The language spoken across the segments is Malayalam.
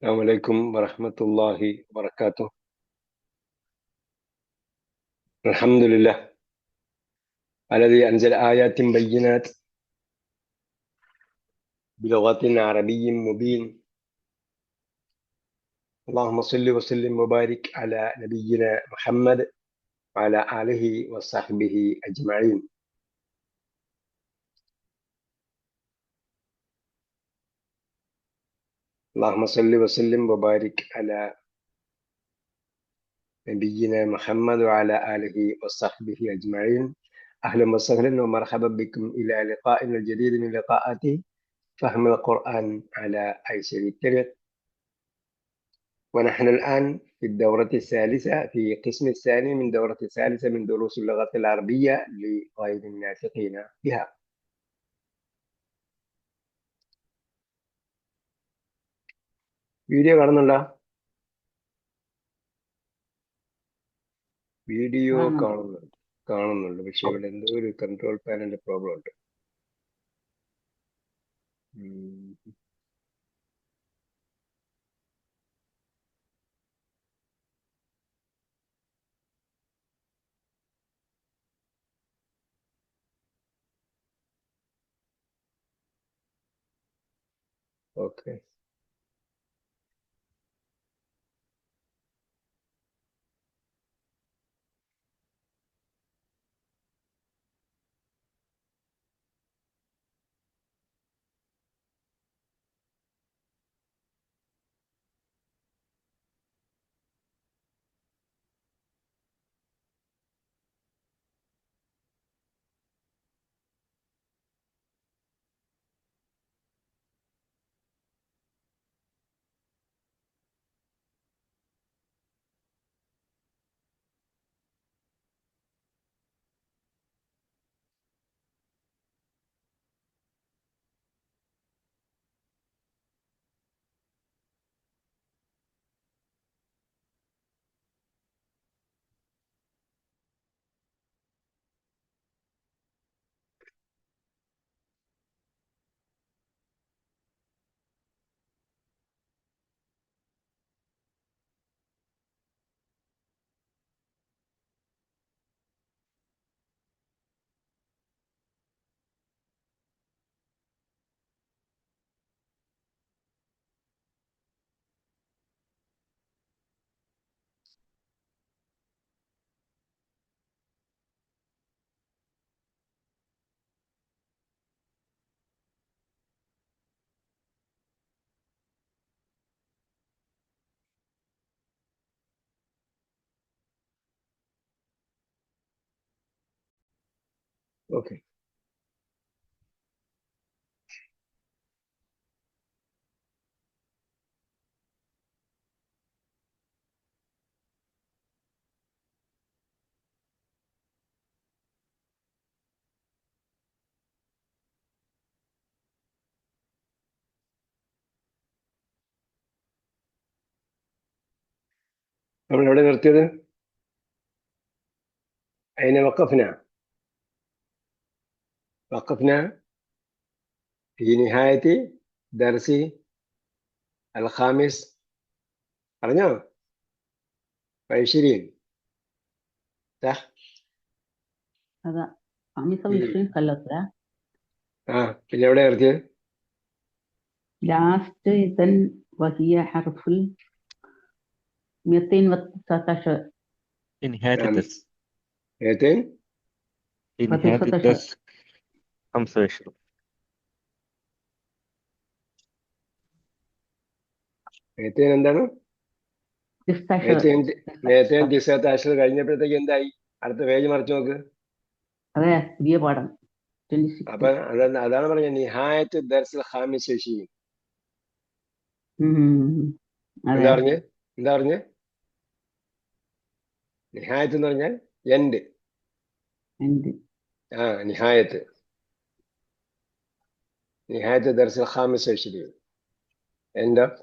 السلام عليكم ورحمة الله وبركاته. الحمد لله الذي أنزل آيات بينات بلغة عربي مبين. اللهم صل وسلم وبارك على نبينا محمد وعلى آله وصحبه أجمعين. اللهم صل وسلم وبارك على نبينا محمد وعلى آله وصحبه أجمعين. أهلا وسهلا ومرحبا بكم إلى لقائنا الجديد من لقاءات فهم القرآن على أيسر الطريق. ونحن الآن في الدورة الثالثة في القسم الثاني من دورة الثالثة من دروس اللغة العربية لغير الناطقين بها. വീഡിയോ കാണുന്നുണ്ടോ? വീഡിയോ കാണുന്നുണ്ട് പക്ഷെ ഇവിടെ എന്തോ ഒരു കൺട്രോൾ പാനലിന്റെ പ്രോബ്ലം ഉണ്ട്. Okay, okay. നമ്മൾ എവിടെ നിർത്തിയത്? അതിനെ വഖഫ്ന في نهاية درس الخامس പറഞ്ഞോ 20 صح؟ هذا 25 خلصنا. പിന്നെ എവിടെ നിർത്തിയത്? لاست إذن وهي حرف 219. نهاية الدرس 25. എന്താണ്? 19 കഴിഞ്ഞപ്പോഴത്തേക്ക് എന്തായി? അടുത്ത പേജ് മറിച്ച് നോക്ക്. അതെ, പുതിയ പാഠം 26. അപ്പൊ അതാണ് പറഞ്ഞ നിഹായത്ത് ദർസിൽ ഖാമിസ് വശീൻ. എന്താ പറഞ്ഞ് നിഹായത്ത് എന്ന് പറഞ്ഞാൽ എൻഡ്. നിഹായത്ത് ദർസിൽ Khamis വശീൻ, end of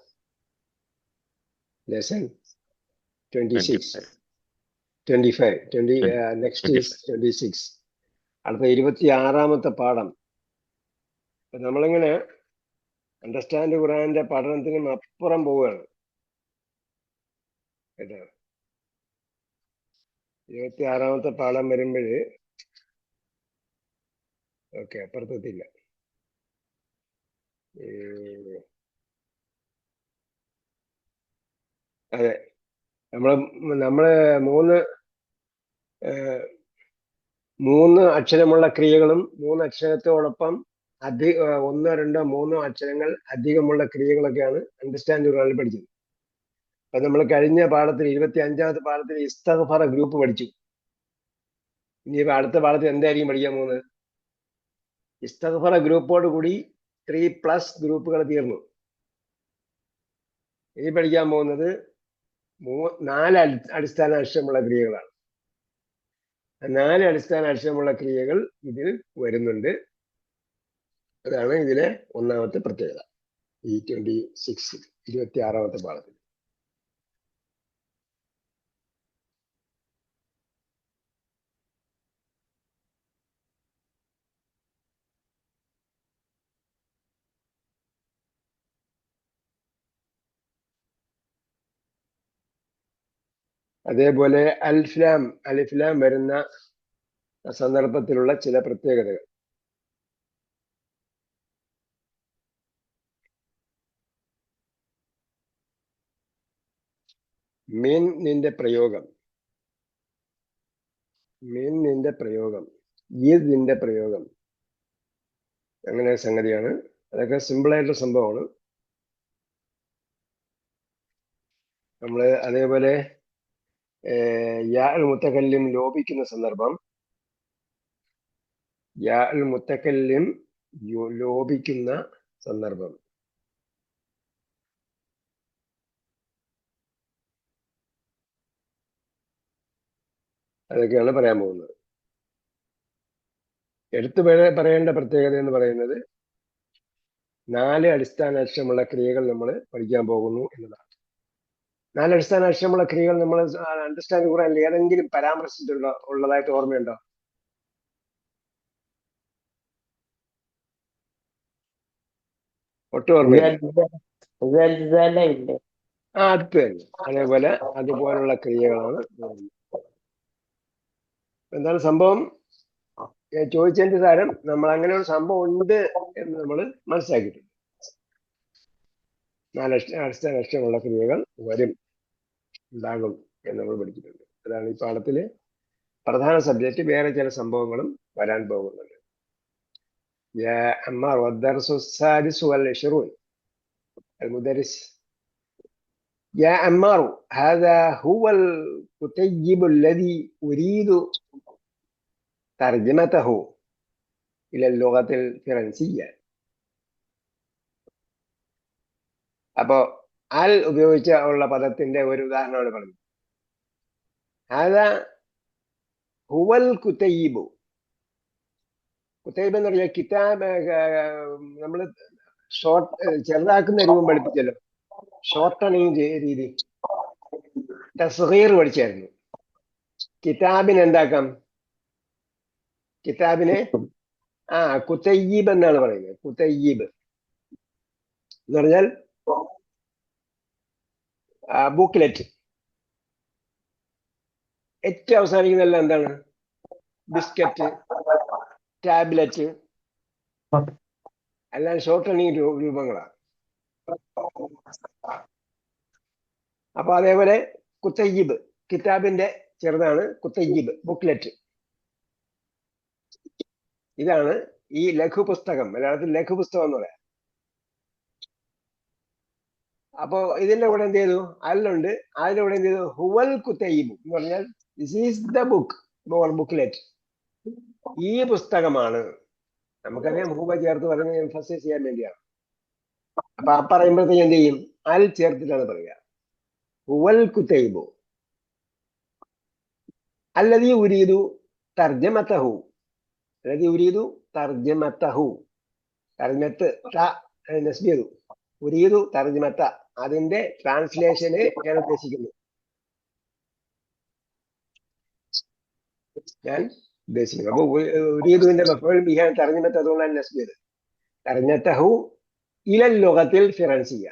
lesson 26, 25, 20, next is 26. അടുത്ത 26ാമത്തെ പാഠം. നമ്മളിങ്ങനെ അണ്ടർസ്റ്റാൻഡ് ഖുർആന്റെ പഠനത്തിനും അപ്പുറം പോവുകയാണ്. കേട്ടോ. 26-ാമത്തെ പാഠം വരുമ്പോഴ് ഓക്കെ, അപ്പുറത്തെത്തില്ല. അതെ, നമ്മള് മൂന്ന് അക്ഷരമുള്ള ക്രിയകളും 3 അക്ഷരത്തോടൊപ്പം ഒന്നോ രണ്ടോ മൂന്നോ അക്ഷരങ്ങൾ അധികമുള്ള ക്രിയകളൊക്കെയാണ് അണ്ടർസ്റ്റാൻഡ് ഖുർആനിൽ പഠിച്ചത്. അപ്പൊ നമ്മൾ കഴിഞ്ഞ പാഠത്തിൽ 25-ാമത്തെ പാഠത്തിൽ ഇസ്തഗ്ഫറ ഗ്രൂപ്പ് പഠിച്ചു. ഇനി അടുത്ത പാഠത്തിൽ എന്തായിരിക്കും പഠിക്കാൻ പോകുന്നത്? ഇസ്തഗ്ഫറ ഗ്രൂപ്പോട് കൂടി 3+ ഗ്രൂപ്പുകൾ തീർന്നു. ഇനി പഠിക്കാൻ പോകുന്നത് 4 അടിസ്ഥാന അക്ഷരമുള്ള ക്രിയകളാണ്. 4 അടിസ്ഥാന അക്ഷരമുള്ള ക്രിയകൾ ഇതിൽ വരുന്നുണ്ട്. അതാണ് ഇതിലെ ഒന്നാമത്തെ പ്രത്യേകത ഈ 26-ാമത്തെ പാഠത്തിൽ. അതേപോലെ അലിഫ്ലാം വരുന്ന സന്ദർഭത്തിലുള്ള ചില പ്രത്യേകതകൾ. മീനിന്റെ പ്രയോഗം, ഈദിന്റെ പ്രയോഗം, അങ്ങനെ സംഗതിയാണ്. അതൊക്കെ സിമ്പിളായിട്ടുള്ള സംഭവമാണ്. നമ്മള് അതേപോലെ യാ അൽ മുത്തക്കല്ലിം ലോപിക്കുന്ന സന്ദർഭം, യാ അൽ മുത്തക്കല്ലിം ലോപിക്കുന്ന സന്ദർഭം, അതൊക്കെയാണ് പറയാൻ പോകുന്നത്. എടുത്തു പറയേണ്ട പ്രത്യേകത എന്ന് പറയുന്നത് 4 അടിസ്ഥാന അക്ഷരമുള്ള ക്രിയകൾ നമ്മൾ പഠിക്കാൻ പോകുന്നു എന്നതാണ്. 4 അടിസ്ഥാന അക്ഷരമുള്ള ക്രിയകൾ നമ്മൾ അണ്ടർസ്റ്റാൻഡ് ഖുർആനിൽ ഏതെങ്കിലും പരാമർശിച്ചിട്ടുള്ളതായിട്ട് ഓർമ്മയുണ്ടോ? ഒട്ടും ഓർമ്മയില്ല. അതേപോലെ അതുപോലുള്ള ക്രിയകളാണ്. എന്താണ് സംഭവം? ചോദിച്ചതിന്റെ സാരം നമ്മൾ അങ്ങനെ ഒരു സംഭവം ഉണ്ട് എന്ന് നമ്മൾ മനസ്സിലാക്കിയിട്ടുണ്ട്. 4 അടിസ്ഥാന അക്ഷരമുള്ള ക്രിയകൾ ഉണ്ടാകും എന്ന് നമ്മൾ പഠിച്ചിട്ടുണ്ട്. അതാണ് ഈ പാഠത്തില് പ്രധാന സബ്ജക്റ്റ്. വേറെ ചില സംഭവങ്ങളും വരാൻ പോകുന്നുണ്ട്. يا عمار والدرس السادس والعشرون. المدرس: يا عمار هذا هو الكتيب الذي أريد ترجمته إلى اللغة الفرنسية. അപ്പോ അൽ ഉപയോഗിച്ച ഉള്ള പദത്തിന്റെ ഒരു ഉദാഹരണമാണ് പറഞ്ഞത്. هذا هو الكتيب. കുത്തൈബ് എന്ന് പറഞ്ഞാൽ കിതാബ്. നമ്മൾ ചെറുതാക്കുന്ന രൂപം പഠിപ്പിച്ചല്ലോ, ഷോർട്ടണിങ് രീതി. തസ്ഗീർ പഠിച്ചായിരുന്നു. കിതാബിന് എന്താക്കാം? കിതാബിനെ കുത്തയ്യീബ് എന്നാണ് പറയുന്നത്. കുത്തയ്യീബ് എന്ന് പറഞ്ഞാൽ ബുക്ക്ലെറ്റ്. ഏറ്റവും അവസാനിക്കുന്നതെല്ലാം എന്താണ്? ബിസ്ക്കറ്റ്, ടാബ്ലറ്റ്, എല്ലാം ഷോർട്ടണിങ് രൂപങ്ങളാണ്. അപ്പൊ അതേപോലെ കുത്തയ്യിബ്, കിതാബിന്റെ ചെറുതാണ് കുത്തയ്യിബ്, ബുക്ക്ലെറ്റ്. ഇതാണ് ഈ ലഘുപുസ്തകം, മലയാളത്തിൽ ലഘുപുസ്തകം എന്ന് പറയാം. അപ്പോ ഇതിന്റെ കൂടെ എന്ത് ചെയ്തു? അല്ലുണ്ട്. അതിന്റെ കൂടെ എന്ത് ചെയ്തു? ഹുവൽ കുത്തയ്യിബ് എന്ന് പറഞ്ഞാൽ this is the book or booklet. ഈ പുസ്തകമാണ്. നമുക്കറിയാം ഹൂബ ചേർത്ത് പറഞ്ഞ് എംഫസൈസ് ചെയ്യാൻ വേണ്ടിയാണ്. അപ്പൊ പറയുമ്പോഴത്തേക്ക് എന്ത് ചെയ്യും? അൽ ചേർത്തിട്ടാണ് പറയുക. ഹുവൽ കുത്തൈബു അല്ലദീ ഉരീദു തർജമതഹു. അല്ലദീ ഉരീദു തർജമതഹു. തർജമത്ത് നസ്ബ് ചെയ്തു. ഉരീദു തർജമത, അതിന്റെ ട്രാൻസ്ലേഷന് ഞാൻ ഉദ്ദേശിക്കുന്നു. അപ്പൊ ഉരീദുവിന്റെ മഫ്ഊൽ ബിഹിയാണ് തർജമത്ത്. അതുകൊണ്ടാണ് നസ്ബ് ചെയ്തത്. തർജമതഹു ഇലൽ ലുഗത്തിൽ ഫിറൻസിയ.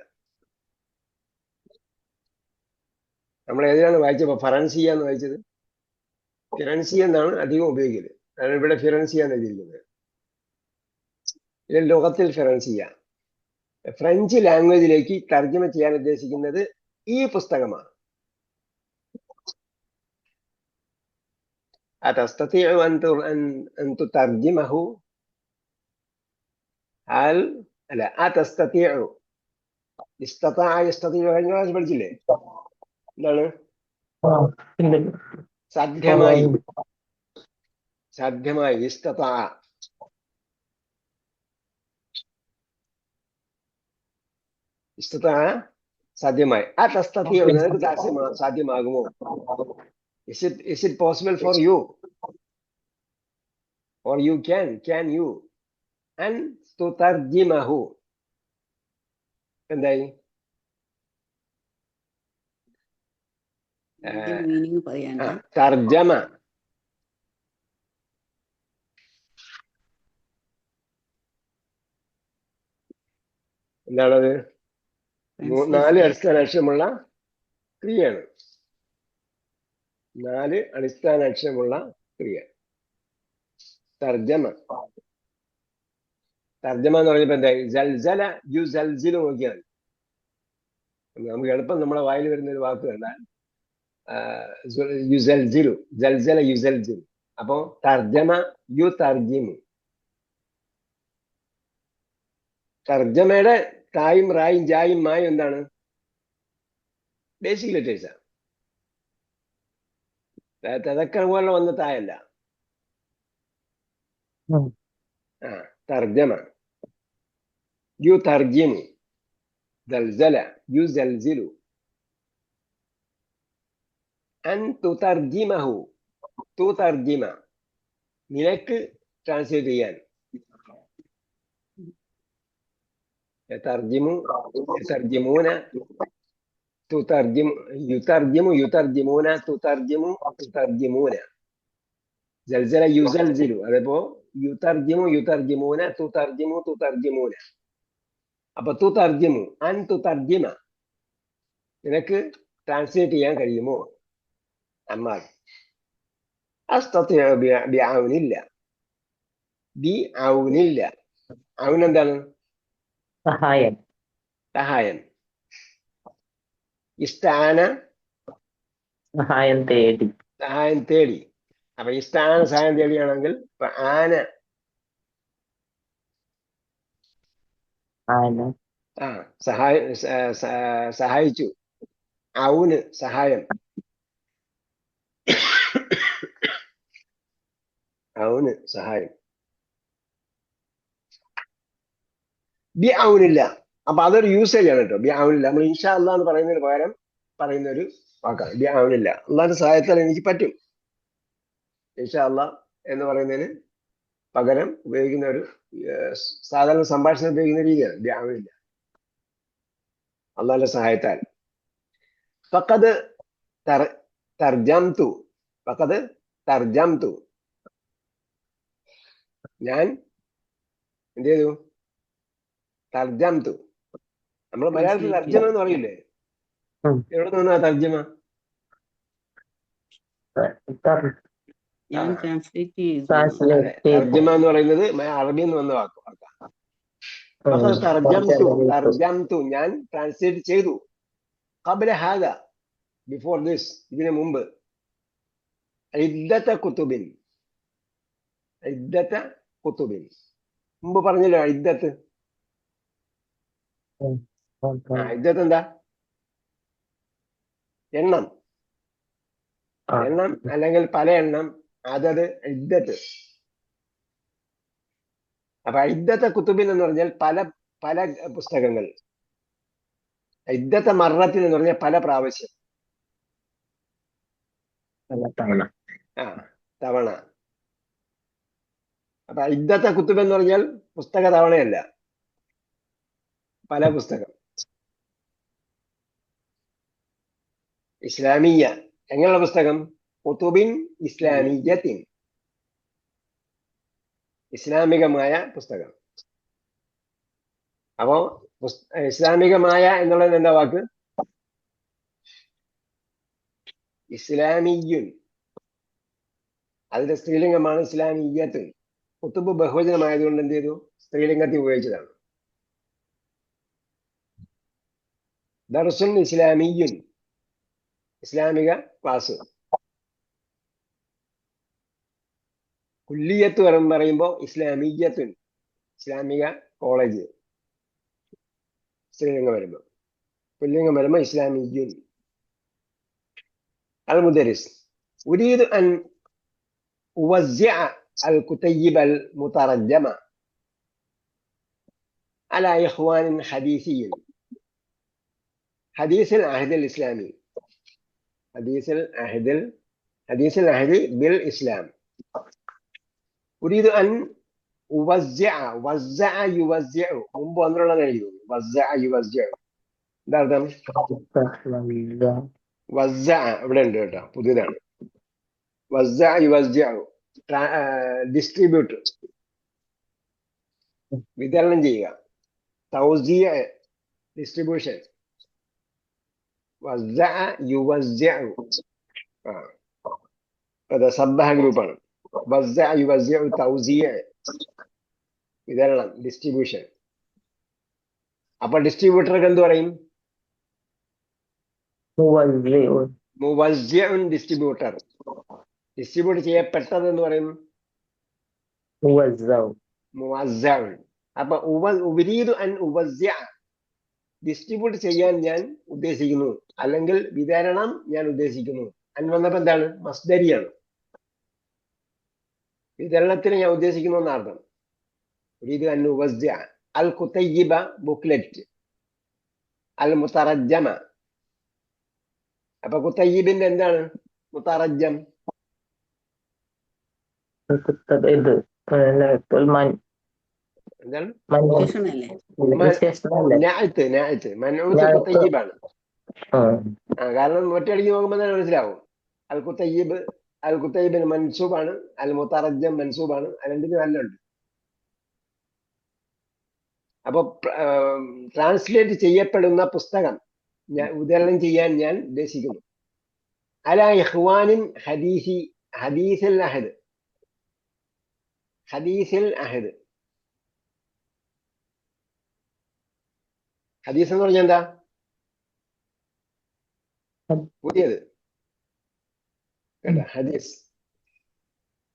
നമ്മൾ ഏതിനാണ് വായിച്ചപ്പോൾ ഫറൻസിയ എന്ന് വായിച്ചത്? ഫിറൻസിയ എന്നാണ് അധികം ഉപയോഗിക്കുന്നത്. അതാണ് ഇവിടെ ഫിറൻസിയ എന്ന് എഴുതിയിരിക്കുന്നത്. ഇതിൽ ലോകത്തിൽ ഫിറൻസിയ ഫ്രഞ്ച് ലാംഗ്വേജിലേക്ക് തർജ്ജമ ചെയ്യാൻ ഉദ്ദേശിക്കുന്നത് ഈ പുസ്തകമാണ്. أتستطيع أن تترجمه؟ هل لا أتستطيع استطاع يستطيع കഴിഞ്ഞ പ്രാവശ്യം പഠിച്ചില്ലേ? എന്താണ്? സാധ്യമായി സാധ്യമായി ഇസ്തതാ ഇസ്തതാ സാധ്യമായി. അതസ്തതിഉ നിനക്ക് സാധ്യമാകുമോ? Is it possible for you? Or you can you? And tutarjimahu. എന്തായി? മീനിങ് പറയാനാ? തർജമ. എന്താണത്? 4 അടിസ്ഥാന അക്ഷരമുള്ള ക്രിയയാണ്. 4 അടിസ്ഥാന അക്ഷരമുള്ള ക്രിയ. തർജമ. തർജമ എന്ന് പറഞ്ഞപ്പോ എന്തായി? ജൽസല യുസൽസിലു നോക്കിയാൽ നമുക്ക് എളുപ്പം നമ്മുടെ വായിൽ വരുന്ന ഒരു വാക്ക് കണ്ടാൽ യുസൽസിലു, ജൽസല യുസൽസിലു. അപ്പോ തർജമ യു തർജിമു. തർജമയുടെ തായും റായും ജായും മായും എന്താണ്? ബേസിക് ലെറ്റേഴ്സാണ്. തദക്കർ പോലെ വന്ന തായല്ല. തർജമ യു തർജിമു, ജൽസല യു ജൽസിലു. അൻ തുതർജിമഹു, തുതർജിമ നിനക്ക് ട്രാൻസ്ലേറ്റ് ചെയ്യാൻ. യതർജിമു യതർജിമൂന തുതർജിമു യുതർജിമു യുതർജിമൂന തുതർജിമു തുതർജിമൂന. ജൽസല യുസൽസിലു. അതപ്പോ യുതർജിമു യുതർജിമൂന തുതർജിമു തുതർജിമൂന. അപ്പൊ തുതർജിമു അൻ തുതർജിമ നിനക്ക് ട്രാൻസ്ലേറ്റ് ചെയ്യാൻ കഴിയുമോ? അമ്മാർ അസ്തതിഉ ബിഔനില്ല. ബിഔനില്ല. ഔൻ എന്താണ്? സഹായം. സഹായം. ഇസ്താന സഹായം തേടി. സഹായം തേടി. അപ്പൊ ഇസ്താന സഹായം തേടിയാണെങ്കിൽ ഇപ്പൊ ആന സഹായിച്ചു. ഔന് സഹായം. ഔന് സഹായം. ബി ഔനില്ല. അപ്പൊ അതൊരു യൂസേജ് ആണ് കേട്ടോ. ബി ഔനില്ല നമ്മൾ ഇൻഷാ അല്ലാഹ് എന്ന് പറയുന്നതിന് പകരം പറയുന്ന ഒരു വാക്കാണ്. ബി ഔനില്ല. അള്ളാന്റെ സഹായത്താൽ എനിക്ക് പറ്റും. ഇൻഷാ അല്ലാഹ് എന്ന് പറയുന്നതിന് പകരം ഉപയോഗിക്കുന്ന ഒരു സാധാരണ സംഭാഷണം ഉപയോഗിക്കുന്ന രീതിയാണ് ബി ഔനില്ല. അള്ളാന്റെ സഹായത്താൽ. ഫഖദ് തർജംതു. ഫഖദ് തർജംതു ഞാൻ എന്ത് ചെയ്തു? തർജംതു. നമ്മൾ മലയാളത്തിൽ തർജ്ജമ എന്ന് പറയില്ലേ? എവിടെ നിന്നാ തർജ്ജമ? തർജ്ജമ എന്ന് പറയുന്നത് അറബിയിൽ നിന്ന് വന്ന വാക്കാണ്. തർജംതു ഞാൻ ട്രാൻസ്ലേറ്റ് ചെയ്തു. ഖബ്ല ഹാദ ബിഫോർ ദിസ് ഇതിനു മുമ്പ്. ഇദ്ദത കുതുബിൻ. ഇദ്ദത കുതുബിൻ മുമ്പ് പറഞ്ഞല്ലോ. ഇദ്ദത്ത് ഇദ്ദത്ത് എന്താ? എണ്ണം. എണ്ണം അല്ലെങ്കിൽ പല എണ്ണം. അതത് ഇദ്ദത്ത്. അപ്പൊ ഇദ്ദത്ത കുത്തുബിൻ എന്ന് പറഞ്ഞാൽ പല പല പുസ്തകങ്ങൾ. ഇദ്ദത്ത മറത്തിൽ എന്ന് പറഞ്ഞാൽ പല പ്രാവശ്യം. തവണ. അപ്പൊ ഇദ്ദത്ത കുത്തുബ് എന്ന് പറഞ്ഞാൽ പുസ്തക തവണയല്ല, പല പുസ്തകം. ഇസ്ലാമിയ എങ്ങനെയുള്ള പുസ്തകം? കുതുബിൻ ഇസ്ലാമിയത്തിൻ, ഇസ്ലാമികമായ പുസ്തകം. അപ്പോ ഇസ്ലാമികമായ എന്നുള്ളത് എന്താ വാക്ക്? ഇസ്ലാമിയ്യുൻ, അതിന്റെ സ്ത്രീലിംഗമാണ് ഇസ്ലാമിയ്യത്ത്. കുത്തുബ് ബഹുവചനമായതുകൊണ്ട് എന്ത് ചെയ്തു? സ്ത്രീലിംഗത്തിൽ ഉപയോഗിച്ചതാണ്. ദർസുൻ ഇസ്ലാമിയ്യുൻ, ഇസ്ലാമിക ക്ലാസ്. കുല്ലിയത്ത് പറയുമ്പോൾ ഇസ്ലാമിയ്യത്തുൻ, ഇസ്ലാമിക കോളേജ്. സ്ത്രീലിംഗം വരുമ്പോൾ, പുല്ലിംഗം വരുമ്പോൾ ഇസ്ലാമിയ്യുൻ. المدرس أريد أن أوزع الكتيب المترجمة على إخوان حديثيين حديث العهد الإسلامي، حديث العهد بالإسلام. أريد أن أوزع، وزع يوزع، മുമ്പ് വന്നിട്ടുള്ള എഴുതും. وزع يوزع എന്താ അർത്ഥം? വസ്സ ഇവിടെ ഉണ്ട് കേട്ടോ, പുതിയതാണ്. വസ്സ യുവസ്സഉ, ഡിസ്ട്രിബ്യൂട്ട്, വിതരണം ചെയ്യുക. തൗസിയ, ഡിസ്ട്രിബ്യൂഷൻ. വസ്സ യുവസ്സഉ, അതെ, സബ്ബഹ ഗ്രൂപ്പാണ്. വസ്സ യുവസ്സഉ തൗസിയ, വിതരണം, ഡിസ്ട്രിബ്യൂഷൻ. അപ്പൊ ഡിസ്ട്രിബ്യൂട്ടർക്ക് എന്ത് പറയും? മുവസ്സിഉൻ, ഡിസ്ട്രിബ്യൂട്ടർ. ഡിസ്ട്രിബ്യൂട്ട് ചെയ്യപ്പെട്ടത് എന്ന് പറയും മുവസ്സഉൻ. അപ്പൊ ഉരീദു അൻ ഉവസ്സിഅ, ഡിസ്ട്രിബ്യൂട്ട് ചെയ്യാൻ ഞാൻ ഉദ്ദേശിക്കുന്നു, അല്ലെങ്കിൽ വിതരണം ഞാൻ ഉദ്ദേശിക്കുന്നു. അൻ വന്നപ്പോ എന്താണ്? മസ്ദരിയാണ്. വിതരണത്തിന് ഞാൻ ഉദ്ദേശിക്കുന്നു എന്നർത്ഥം. ഉരീദു അൻ ഉവസ്സിഅ അൽ കുതയ്യിബ, ബുക്ക്ലെറ്റ്. അൽ മുതറജ്ജമ, അപ്പൊ കുത്തയ്യിബിന്റെ എന്താണ് മുതറജ്ജം? എന്താണ്? കുത്തയ്യിബാണ്. കാരണം ഒറ്റയടിക്ക് നോക്കുമ്പോൾ തന്നെ മനസ്സിലാവും. അൽ കുത്തയ്യിബ്, അൽ കുത്തയ്യിബിന് മൻസൂബാണ്, അൽ മുതറജ്ജം മൻസൂബാണ്. രണ്ടിനും നല്ലുണ്ട്. അപ്പൊ ട്രാൻസ്ലേറ്റ് ചെയ്യപ്പെടുന്ന പുസ്തകം വിതരണം ചെയ്യാൻ ഞാൻ ഉദ്ദേശിക്കുന്നു. അലാ ഇഖ്വാനിൻ ഹദീസിൽ അഹദ്, ഹദീസിൽ അഹദ്. ഹദീസ് എന്ന് പറഞ്ഞാൽ എന്താ? പുതിയത് കേട്ടോ, ഹദീസ്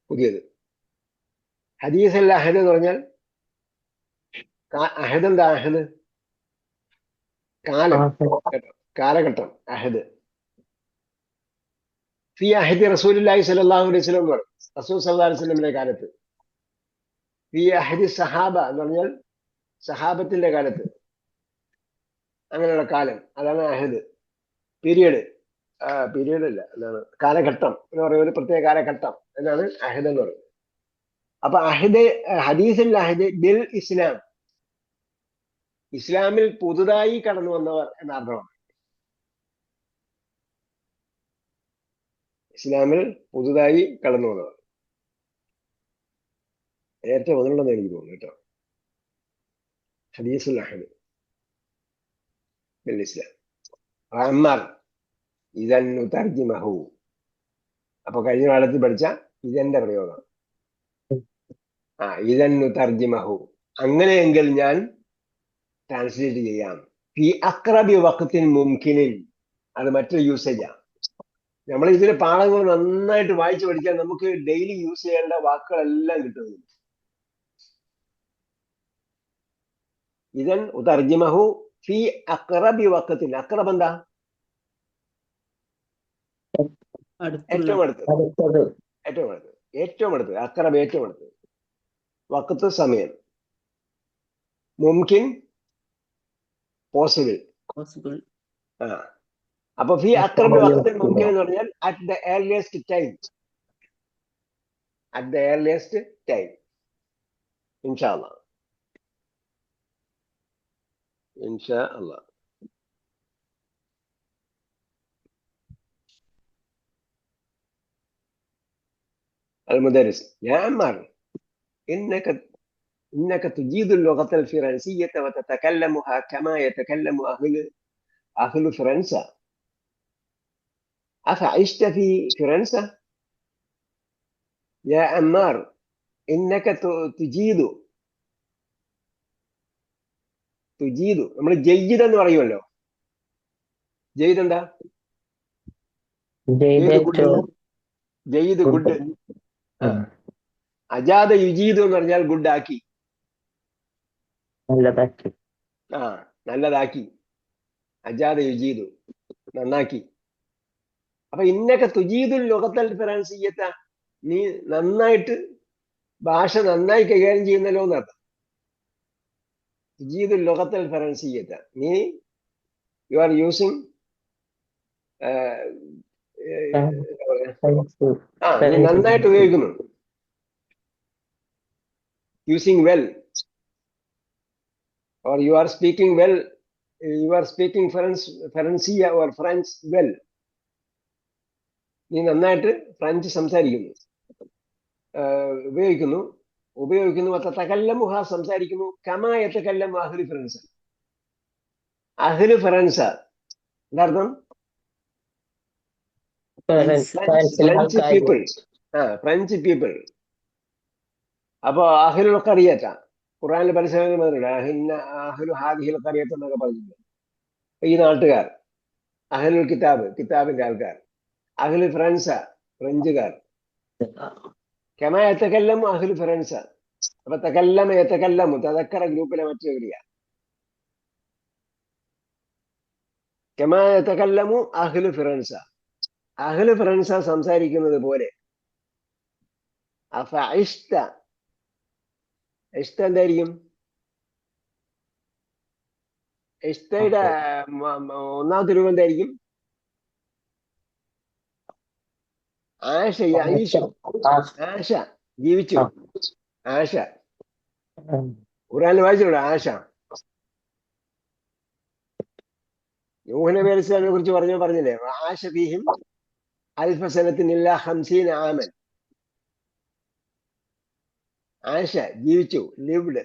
പുതിയത്. ഹദീസിൽ അഹദ് എന്ന് പറഞ്ഞാൽ അഹദ് എന്താ? അഹദ് കാലം കേട്ടോ, കാലഘട്ടം. അഹദ് ഫി അഹദി റസൂലുള്ളാഹി സ്വല്ലല്ലാഹു അലൈഹി വസല്ലം എന്ന് പറയും. റസൂൽ സല്ലല്ലാഹു അലൈഹി വസല്ലമിന്റെ കാലത്ത്. ഫി അഹദി സഹാബ എന്ന് പറഞ്ഞാൽ സഹാബത്തിന്റെ കാലത്ത്, അങ്ങനെയുള്ള കാലം. അതാണ് അഹദ്. പീരിയഡ്, പീരിയഡ് അല്ല, എന്താണ്? കാലഘട്ടം എന്ന് പറയുന്ന ഒരു പ്രത്യേക കാലഘട്ടം എന്നാണ് അഹദ് എന്ന് പറയുന്നത്. അപ്പൊ അഹദ്, ഹദീസിൽ അഹദ് ബിൽ ഇസ്ലാം, ഇസ്ലാമിൽ പുതുതായി കടന്നു വന്നവർ എന്ന അർത്ഥമാണ്. ഇസ്ലാമിൽ പുതുതായി കടന്നു വന്നവർ. നേരത്തെ വന്നിട്ടുണ്ടെന്ന് എനിക്ക് തോന്നുന്നു കേട്ടോ. ഹദീസുൽ അഹദ് ബിൽ ഇസ്ലാം. അമ്മാർ ഇദൻ നുതർജിമഹു, അപ്പൊ കഴിഞ്ഞ കാലത്ത് പഠിച്ച ഇതെന്റെ പ്രയോഗം. ഇദൻ നുതർജിമഹു, അങ്ങനെയെങ്കിൽ ഞാൻ ട്രാൻസ്ലേറ്റ് ചെയ്യാം. ഫി അഖ്റബി വഖ്തിൻ മുംകിനിൻ, അത് മറ്റൊരു യൂസേജാണ്. നമ്മൾ ഇതിലെ പാഠങ്ങൾ നന്നായിട്ട് വായിച്ചു പഠിച്ചാൽ നമുക്ക് ഡെയിലി യൂസ് ചെയ്യേണ്ട വാക്കുകളെല്ലാം കിട്ടുന്നു. ഇദൻ ഉതർജിമഹു ഫി അഖ്റബി വഖ്തിൻ. അഖ്റബ് എന്താ? ഏറ്റവും അടുത്ത്, ഏറ്റവും അടുത്ത്, ഏറ്റവും അടുത്ത്. അഖ്റബ് ഏറ്റവും അടുത്ത്. വഖ്ത് സമയം. മുംകിൻ പോസിബിൾ. അപ്പൊ ഫി അഖ്റബി വഖ്തിൻ മുംകിൻ എന്ന് പറഞ്ഞാൽ at the earliest time, at the earliest time. ഇൻഷാ അല്ലാഹ്, ഇൻഷാ അല്ലാഹ്. المدرس يا عمار إنك تجيد اللغة الفرنسية وتتكلمها كما يتكلم أهل فرنسا. أفعشت في فرنسا يا عمار إنك تجيد നമ്മൾ ജയ്യിദ് എന്ന് പറയുമല്ലോ. ജയ്യിദ് എന്താ? ഏത് ഗുഡ്? ജയ്യിദ് ഗുഡ്. അജാദ യുജീദ് എന്ന് പറഞ്ഞാൽ ഗുഡ് ആക്കി. നല്ലതാക്കി. നല്ലതാക്കി. അജാദ യുജീദ് നന്നാക്കി. അപ്പൊ ഇന്നൊക്കെ തുജീദുൽ ലുഗത്തൽ ഫറൻസിയ്യത്ത, നീ നന്നായിട്ട് ഭാഷ നന്നായി കൈകാര്യം ചെയ്യുന്നല്ലോ എന്നർത്ഥം. തുജീദുൽ ലുഗത്തൽ ഫറൻസിയ്യത്ത, നീ യു ആർ യൂസിങ് നന്നായിട്ട് ഉപയോഗിക്കുന്നു. Using well, or you are speaking well, you are speaking Faransiyya or French well. നീ നന്നായിട്ട് ഫ്രഞ്ച് സംസാരിക്കുന്നു, ഉപയോഗിക്കുന്നു. തകല്ലമുഹ സംസാരിക്കുന്നു. കമാ യതകല്ലമു അഹ്ലു ഫ്രൻസ്. അഹ്ലു ഫ്രൻസ എന്താർത്ഥം? French people. അപ്പൊ അഹ്ലുൽ ഖറിയത ഖുർആനിൽ പല സ്ഥലങ്ങളിൽ പറഞ്ഞിട്ടുണ്ട്. അഹ്ലു ഹാദിഹിൽ ഖറിയത എന്നൊക്കെ പറഞ്ഞിട്ടുണ്ട്. ഈ നാട്ടുകാർ. അഹ്ലുൽ കിതാബ്, കിതാബിന്റെ ആൾക്കാർ. അഹ്ലു ഫ്രൻസ, ഫ്രഞ്ചുകാർ. കമാ യതകല്ലമു അഹ്ലു ഫ്രൻസ. അപ്പൊ തകല്ലമ യതകല്ലമു തദക്കറ ഗ്രൂപ്പിലെ മറ്റൊരു ക്രിയ. കമാ യതകല്ലമു അഹ്ലു ഫ്രൻസ, അഹ്ലു ഫ്രൻസ സംസാരിക്കുന്നത് പോലെ. അഫഇഷ്ത, ഇഷ്ത എന്തായിരിക്കും? ഇഷ്ടയുടെ ഒന്നാമത്തെ രൂപം എന്തായിരിക്കും? ആശ, ആശ, ജീവിച്ചു. ആശ ഖുർആനിൽ വായിച്ചിട്ടുണ്ട്. ആശ നൂഹ് നബി അലൈഹി സ്വലാമിനെ കുറിച്ച് പറഞ്ഞില്ലേ? ആശ ഫീഹിം അൽഫ സനത്തിൻ ഇല്ലാ 50 ആമൻ. ആശ ജീവിച്ചു, ലിവ്ഡ്.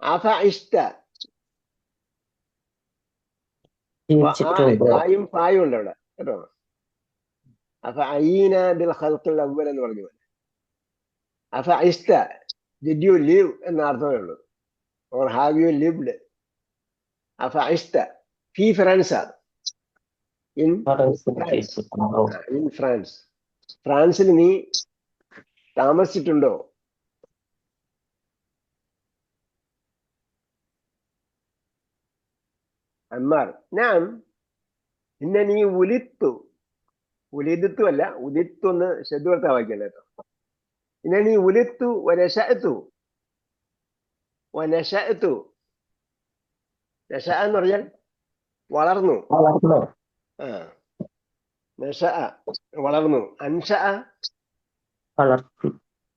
അഫഇഷ്ത, ആയും പായും ഉണ്ട് അവിടെ കേട്ടോ. അഫഅയീന ബിൽ ഖൽഖിൽ അവ്വൽ എന്ന് പറഞ്ഞു. അഫഇഷ്ത, ഡിഡ് യു ലിവ് എന്ന അർത്ഥമേ ഉള്ളൂ. Or have you lived. അഫഇഷ്ത ഫി ഫ്രാൻസ, ഇൻ ഫ്രാൻസ്. ഫ്രാൻസിൽ നീ താമസിച്ചിട്ടുണ്ടോ? അമ്മാർ ഞാൻ ഇന്നീ ഉലിത്തു, ഉലിദിത്തു അല്ല, ഉദിത്തു എന്ന് ശബ്ദവർത്ത വാക്യല്ല കേട്ടോ. ഇന്നീ ഉലിത്തു വനശഅതു. വനശഅതു, നശ എന്ന് പറഞ്ഞാൽ വളർന്നു. നശ വളർന്നു. അൻഷ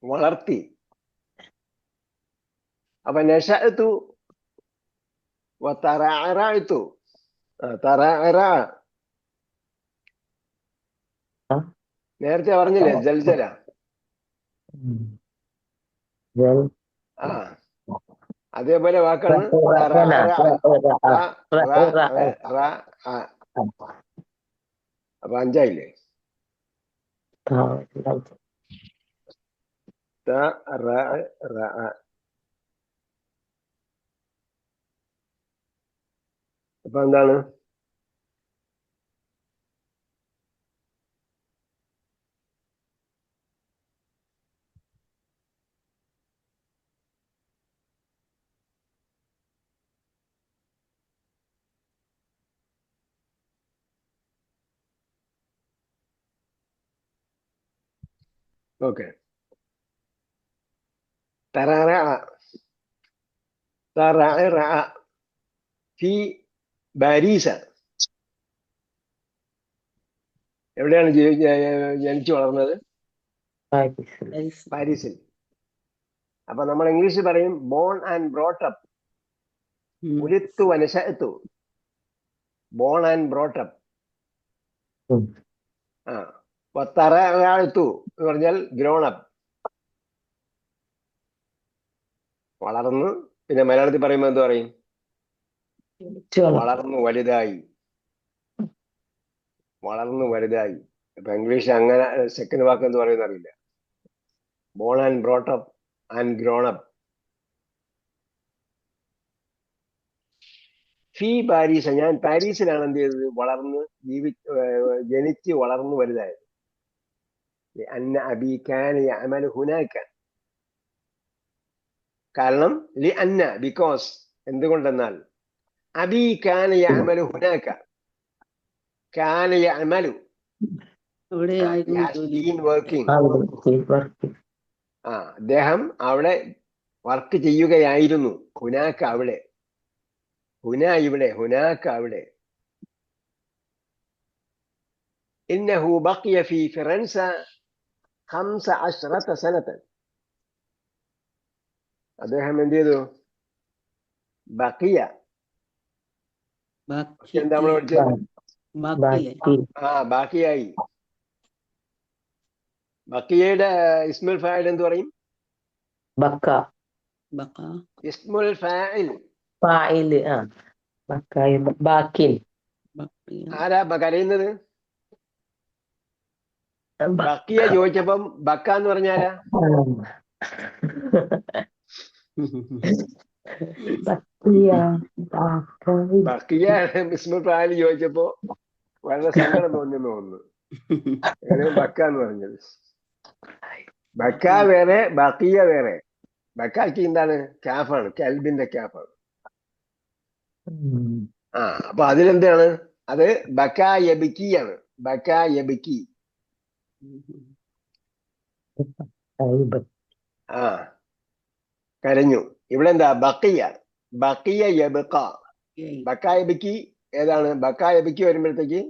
വളർത്തി. അപ്പൊ നശഅതു വതറഅറഅതു. തറഅറ നേരത്തെ പറഞ്ഞില്ലേ? ജൽജല. അതേപോലെ വാക്കാണ്. അപ്പൊ അഞ്ചായില്ലേ? അപ്പൊ എന്താണ്? ഓക്കെ. ഫി ബാരീസ. എവിടെയാണ് ജനിച്ചു വളർന്നത്? പാരീസിൽ. അപ്പൊ നമ്മൾ ഇംഗ്ലീഷിൽ പറയും ബോൺ ആൻഡ് ബ്രോട്ട് അപ്പ്. ഉലിത്തു വനശഅതു, ബോൺ ആൻഡ് ബ്രോട്ട് അപ്പ്. വതറഅതു എന്ന് പറഞ്ഞാൽ ഗ്രോൺ അപ്പ്, വളർന്നു. പിന്നെ മലയാളത്തിൽ പറയുമ്പോൾ എന്ത് പറയും? വളർന്നു, വലുതായി. വളർന്നു വലുതായി. ഇപ്പൊ ഇംഗ്ലീഷ് അങ്ങനെ സെക്കൻഡ് വാക്ക് എന്ന് പറയുന്ന അറിയില്ല. Born and brought up and grown up. ഫീ പാരീസ്, ഞാൻ പാരീസിലാണ് എന്ത് ചെയ്തത്, വളർന്ന് ജനിച്ച് വളർന്നു വലുതായത്. അന്ന അബി കാന യഅമലു ഹുനാക, കാരണം ലി അന്ന, ബിക്കോസ്, എന്തുകൊണ്ടെന്നാൽ അബി കാന യഅമലു ഹുനാക, കാന യഅമലു, ഇവിടെ ആയിരുന്നു ജോലി. വർക്കിംഗ്. വർക്ക്. അദ്ദേഹം അവിടെ വർക്ക് ചെയ്യുകയായിരുന്നു. ഹുനാക്ക അവിടെ, ഹുന ഇവിടെ, ഹുനാക്ക അവിടെ. ഇന്നഹു ബഖിയ ഫീ ഫിറൻസ 15 സനതൻ. അദ്ദേഹം എന്ത് ചെയ്തു? ബഖിയ, ബാക്കി എന്താ നമ്മൾ പഠിച്ചത്? ബാക്കിയെ ബാക്കിയായി. ബക്കിയയുടെ ഇസ്മുൽ ഫാഇൽ എന്ത് പറയും? ബക്ക. ബക്ക ഇസ്മുൽ ഫാഇൽ. ഫാഇൽ. ബക്കായ ബാക്കിൻ. ബാക്കിയ ആരാ കരയുന്നത്? ബക്കിയ ചോദിച്ചപ്പം ബക്ക എന്ന് പറഞ്ഞാരാ? ബക്കിയ ഇസ്മുൽ ഫാഇൽ ചോദിച്ചപ്പോ വളരെ സങ്കടം തോന്നുന്നു. ബക്ക എന്ന് പറഞ്ഞത്. ബക്ക വേറെ, ബക്കിയ വേറെ. ബക്കാക്ക് എന്താണ്? ക്യാഫാണ്, കൽബിന്റെ ക്യാഫാണ്. അപ്പൊ അതിലെന്താണ്? അത് ബക്കായബിക്കിയാണ്. ബക്കായബിക്കി. കരഞ്ഞു. ഇവിടെ എന്താ? ബക്കിയ, ബക്കിയ യബക്ക. ബക്കായബിക്കി ഏതാണ്? ബക്കായബിക്കി വരുമ്പോഴത്തേക്ക്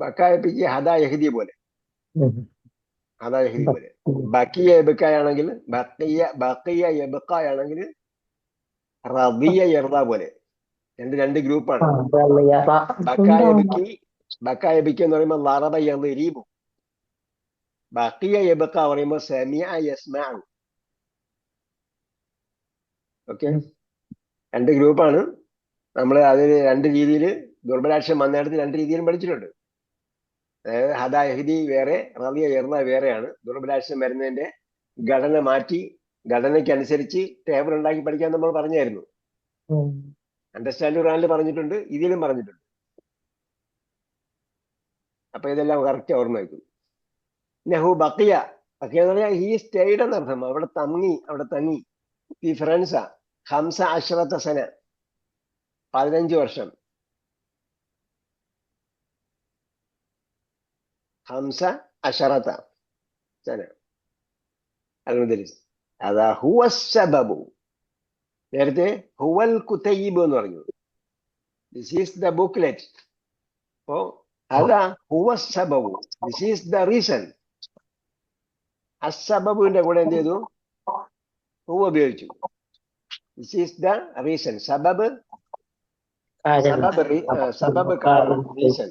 ബക്കായബിക്കി ഹദാ യഹ്ദി പോലെ, ഹദാ യഹ്ദി പോലെ. ബക്കിയ യബക്കായാണെങ്കിൽ, ബക്കിയ യബക്കായാണെങ്കിൽ റദിയ യർദ പോലെ. രണ്ട് ഗ്രൂപ്പാണ്. ബക്കായബിക്കി എന്ന് പറയുമ്പോൾ ലറബ യദ്രിബു. ബക്കിയ യബക്ക പറയുമ്പോൾ സമിഅ യസ്മഉ. ഓക്കെ, രണ്ട് ഗ്രൂപ്പാണ്. നമ്മൾ അതിന് രണ്ട് രീതിയിൽ ദുർബലാക്ഷം വന്നിടത്ത് രണ്ട് രീതിയിലും പഠിച്ചിട്ടുണ്ട്. അതായത് ഹദാ യഹ്ദി വേറെ, റദിയ യർദ വേറെയാണ്. ദുർബലാക്ഷം വരുന്നതിന്റെ ഘടന മാറ്റി, ഘടനയ്ക്കനുസരിച്ച് ടേബിൾ ഉണ്ടാക്കി പഠിക്കാൻ നമ്മൾ പറഞ്ഞായിരുന്നു. അണ്ടർസ്റ്റാൻഡ് ഖുർആനിൽ പറഞ്ഞിട്ടുണ്ട്, ഇതിലും പറഞ്ഞിട്ടുണ്ട്. അപ്പൊ ഇതെല്ലാം കറക്റ്റ് ഓർമ്മ വയ്ക്കും. നഹു ബക്കിയ, ബക്കിയ എന്ന് പറഞ്ഞാൽ ഹീ സ്റ്റേഡ് എന്നർത്ഥം. അവിടെ തങ്ങി. ഈ ഫ്രൻസ 15 സന, 15 വർഷം. 15 സന അൽമുദരിസ്. അതാ ഹുവ സബബു. നേരത്തെ ഹുവൽ കുതൈബ് എന്ന് പറഞ്ഞു. This is the booklet. അപ്പോ അതാ ഹുവ സബബു, ദിസ് ഈസ് ദ റീസൺ. അസബബുവിന്റെ കൂടെ എന്ത് ചെയ്തു? ഹുവ ഉപയോഗിച്ചു. This is the reason. സബബ് കാരണം, റീസൺ.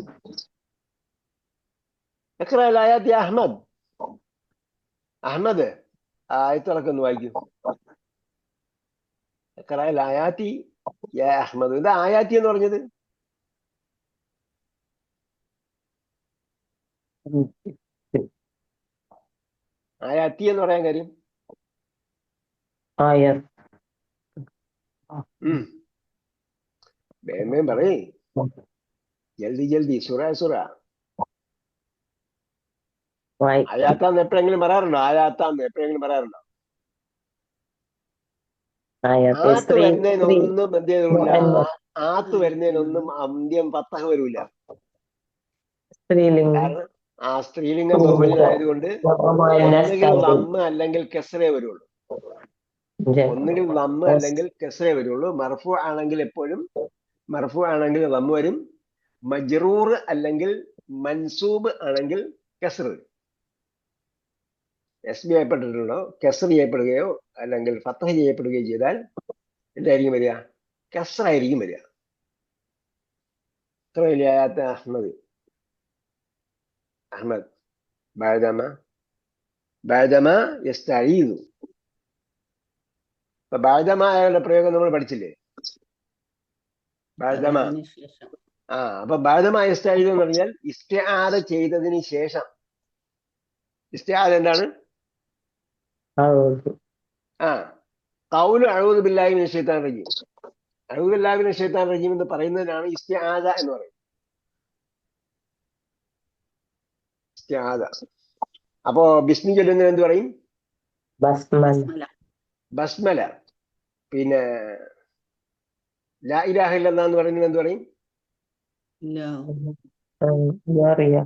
അഹ്മദ്, അഹമ്മദ് ആയത്തുകളൊക്കെ ഒന്ന് വായിക്കൂ. ആയാത്തി യാ അഹ്മദ്. എന്താ ആയാത്തി എന്ന് പറഞ്ഞത്? ആയാത്തി എന്ന് പറയാൻ കാര്യം വേഗം പറയേ, ജൽദി സുറ. ആയാത്താന്ന് എപ്പോഴെങ്കിലും പറയാറുണ്ടോ? ആയാത്താന്ന് എപ്പോഴെങ്കിലും പറയാറുണ്ടോ? ആത്ത് വരുന്നതിനൊന്നും എന്ത് ചെയ്തില്ല. ആത്ത് വരുന്നതിനൊന്നും അന്ത്യം ഫത്തഹ് വരൂല. കാരണം ആ സ്ത്രീലിംഗം ബഹുവചനായതുകൊണ്ട് ഒന്നുകിൽ ലമ്മ് അല്ലെങ്കിൽ കെസ്റേ വരുള്ളൂ. ഒന്നുകിൽ ലമ്മ് അല്ലെങ്കിൽ കെസ്റേ വരുള്ളൂ. മർഫു ആണെങ്കിൽ എപ്പോഴും മർഫു ആണെങ്കിൽ ലമ്മ് വരും. മജ്റൂർ അല്ലെങ്കിൽ മൻസൂബ് ആണെങ്കിൽ കെസ്ർ വരും. എസ്ബി ചെയ്യപ്പെട്ടിട്ടുണ്ടോ? കെസ്ർ ചെയ്യപ്പെടുകയോ അല്ലെങ്കിൽ ഫത്തഹ് ചെയ്യപ്പെടുകയോ ചെയ്താൽ എന്തായിരിക്കും വരിക? കെസ്റായിരിക്കും വരിക. ഇത്ര വലിയ ആയത്ത് അഹ്മദ് ബഅദമ യസ്തഈദു. അപ്പൊ ബഅദമ ആയുള്ള പ്രയോഗം നമ്മൾ പഠിച്ചില്ലേ? ബഅദമ അപ്പൊ ബാധമായ ഇസ്തായിദ് എന്ന് പറഞ്ഞാൽ ഇസ്തിആദ ചെയ്തതിന് ശേഷം. ഇസ്തിആദ എന്താണ്? أعوذ ഖൗലു അഊദു ബില്ലാഹി മിനശ് ശൈത്താനിർ റജീം. അഊദു ബില്ലാഹി മിനശ് ശൈത്താനിർ റജീം എന്ന് പറയുന്നതിനാണ് ഇസ്തിആദ എന്ന് പറയുന്നത്. ഇസ്തിആദ. അപ്പോ ബിസ്മി ചൊല്ലുന്നതിന് എന്ത് പറയും? بسملة. ബസ്മല. പിന്നെ ലാ ഇലാഹ ഇല്ലല്ലാഹ് എന്ന് പറയുന്നത് എന്ത് പറയും? لا جارية.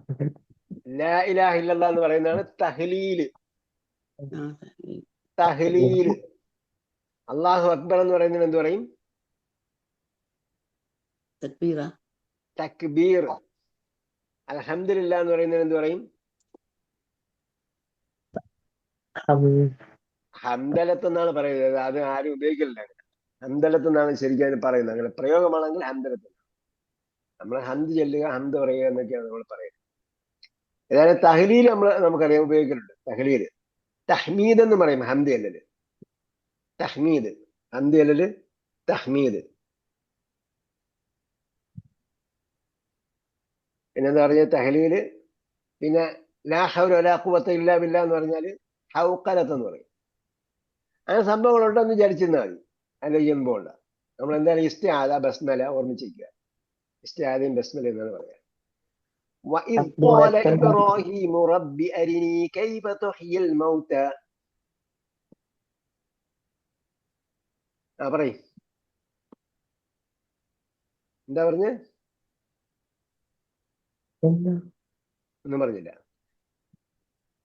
ലാ ഇലാഹ ഇല്ലല്ലാഹ് എന്ന് പറയുന്നതാണ് തഹ്ലീല്. آه. തഹ്ലീല്. അല്ലാഹു അക്ബർ എന്ന് പറയുന്നതിന് എന്ത് പറയും? تكبيرة. തക്ബീർ. അൽഹംദുലില്ലാഹ് എന്ന് പറയുന്നതിന് എന്ത് പറയും? حمد. ഹംദലത്ത് എന്നാണ് പറയുന്നത്. അത് ആരും ഉപയോഗിക്കില്ല. ഹംദലത്ത് എന്നാണ് ശരിക്കും അതിന് പറയുന്നത്. അങ്ങനെ പ്രയോഗമാണെങ്കിൽ ഹംദലത്ത്. നമ്മൾ ഹംദ് ചെല്ലുക, ഹംദ് പറയുക എന്നൊക്കെയാണ് നമ്മൾ പറയുന്നത്. ഏതായാലും തഹ്ലീൽ നമുക്കറിയാം, ഉപയോഗിക്കുന്നുണ്ട്. തഹ്ലീൽ. തഹ്മീദ് എന്ന് പറയും. ഹംദ് ചെല്ലല്. തഹ്മീദ്. ഹംദ് ചെല്ലല് തഹ്മീദ്. പിന്നെന്താ പറഞ്ഞ തഹ്ലീല്. പിന്നെ ലാ ഹൗല വലാ ഖുവത ഇല്ലാ ബില്ലാ എന്ന് പറഞ്ഞാല് ഹൗഖലത്ത് എന്ന് പറയും. അങ്ങനെ സംഭവങ്ങളുണ്ടെന്ന് വിചാരിച്ചിരുന്നാൽ മതി. ആലോചിക്കുമ്പോൾ നമ്മൾ എന്താണ് ഇസ്തിആദ, ബസ്മല ഓർമ്മിച്ചിരിക്കുക. ഇസ്തിആദയും ബസ്മല എന്നാണ് പറയാ. وَإِذْ قَالَ إِبْرَاهِيمُ رَبِّ أَرِنِي كَيْفَ تُحْيِي الْمَوْتَى. പറയ്, എന്താ പറഞ്ഞ്? ഒന്നും പറഞ്ഞില്ല.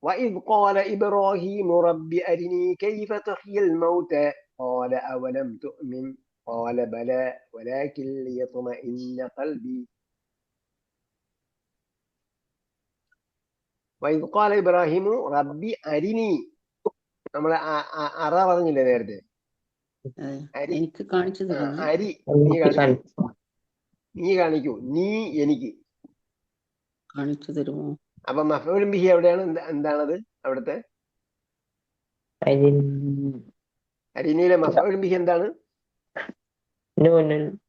وَإِذْ قَالَ إِبْرَاهِيمُ رَبِّ أَرِنِي كَيْفَ تُحْيِي الْمَوْتَى قَالَ أَوَلَمْ تُؤْمِنْ قَالَ بَلَى وَلَكِنْ لِيَطْمَئِنَّ قَلْبِي. وَإِذْ قَالَ إِبْرَاهِيمُ رَبِّ أَرِنِي. നമ്മൾ അറ പറഞ്ഞില്ലേ നേരത്തെ? അരി. എനിക്ക് കാണിച്ചു തരുന്നു. അരി നീ കാണിക്കൂ. നീ എനിക്ക് കാണിച്ചു തരുമോ? അപ്പൊ മഫ്ഊലുൻ ബിഹി എവിടെയാണ്? എന്താണത് അവിടുത്തെ? അരിനിയിലെ മഫ്ഊലുൻ ബിഹി എന്താണ്?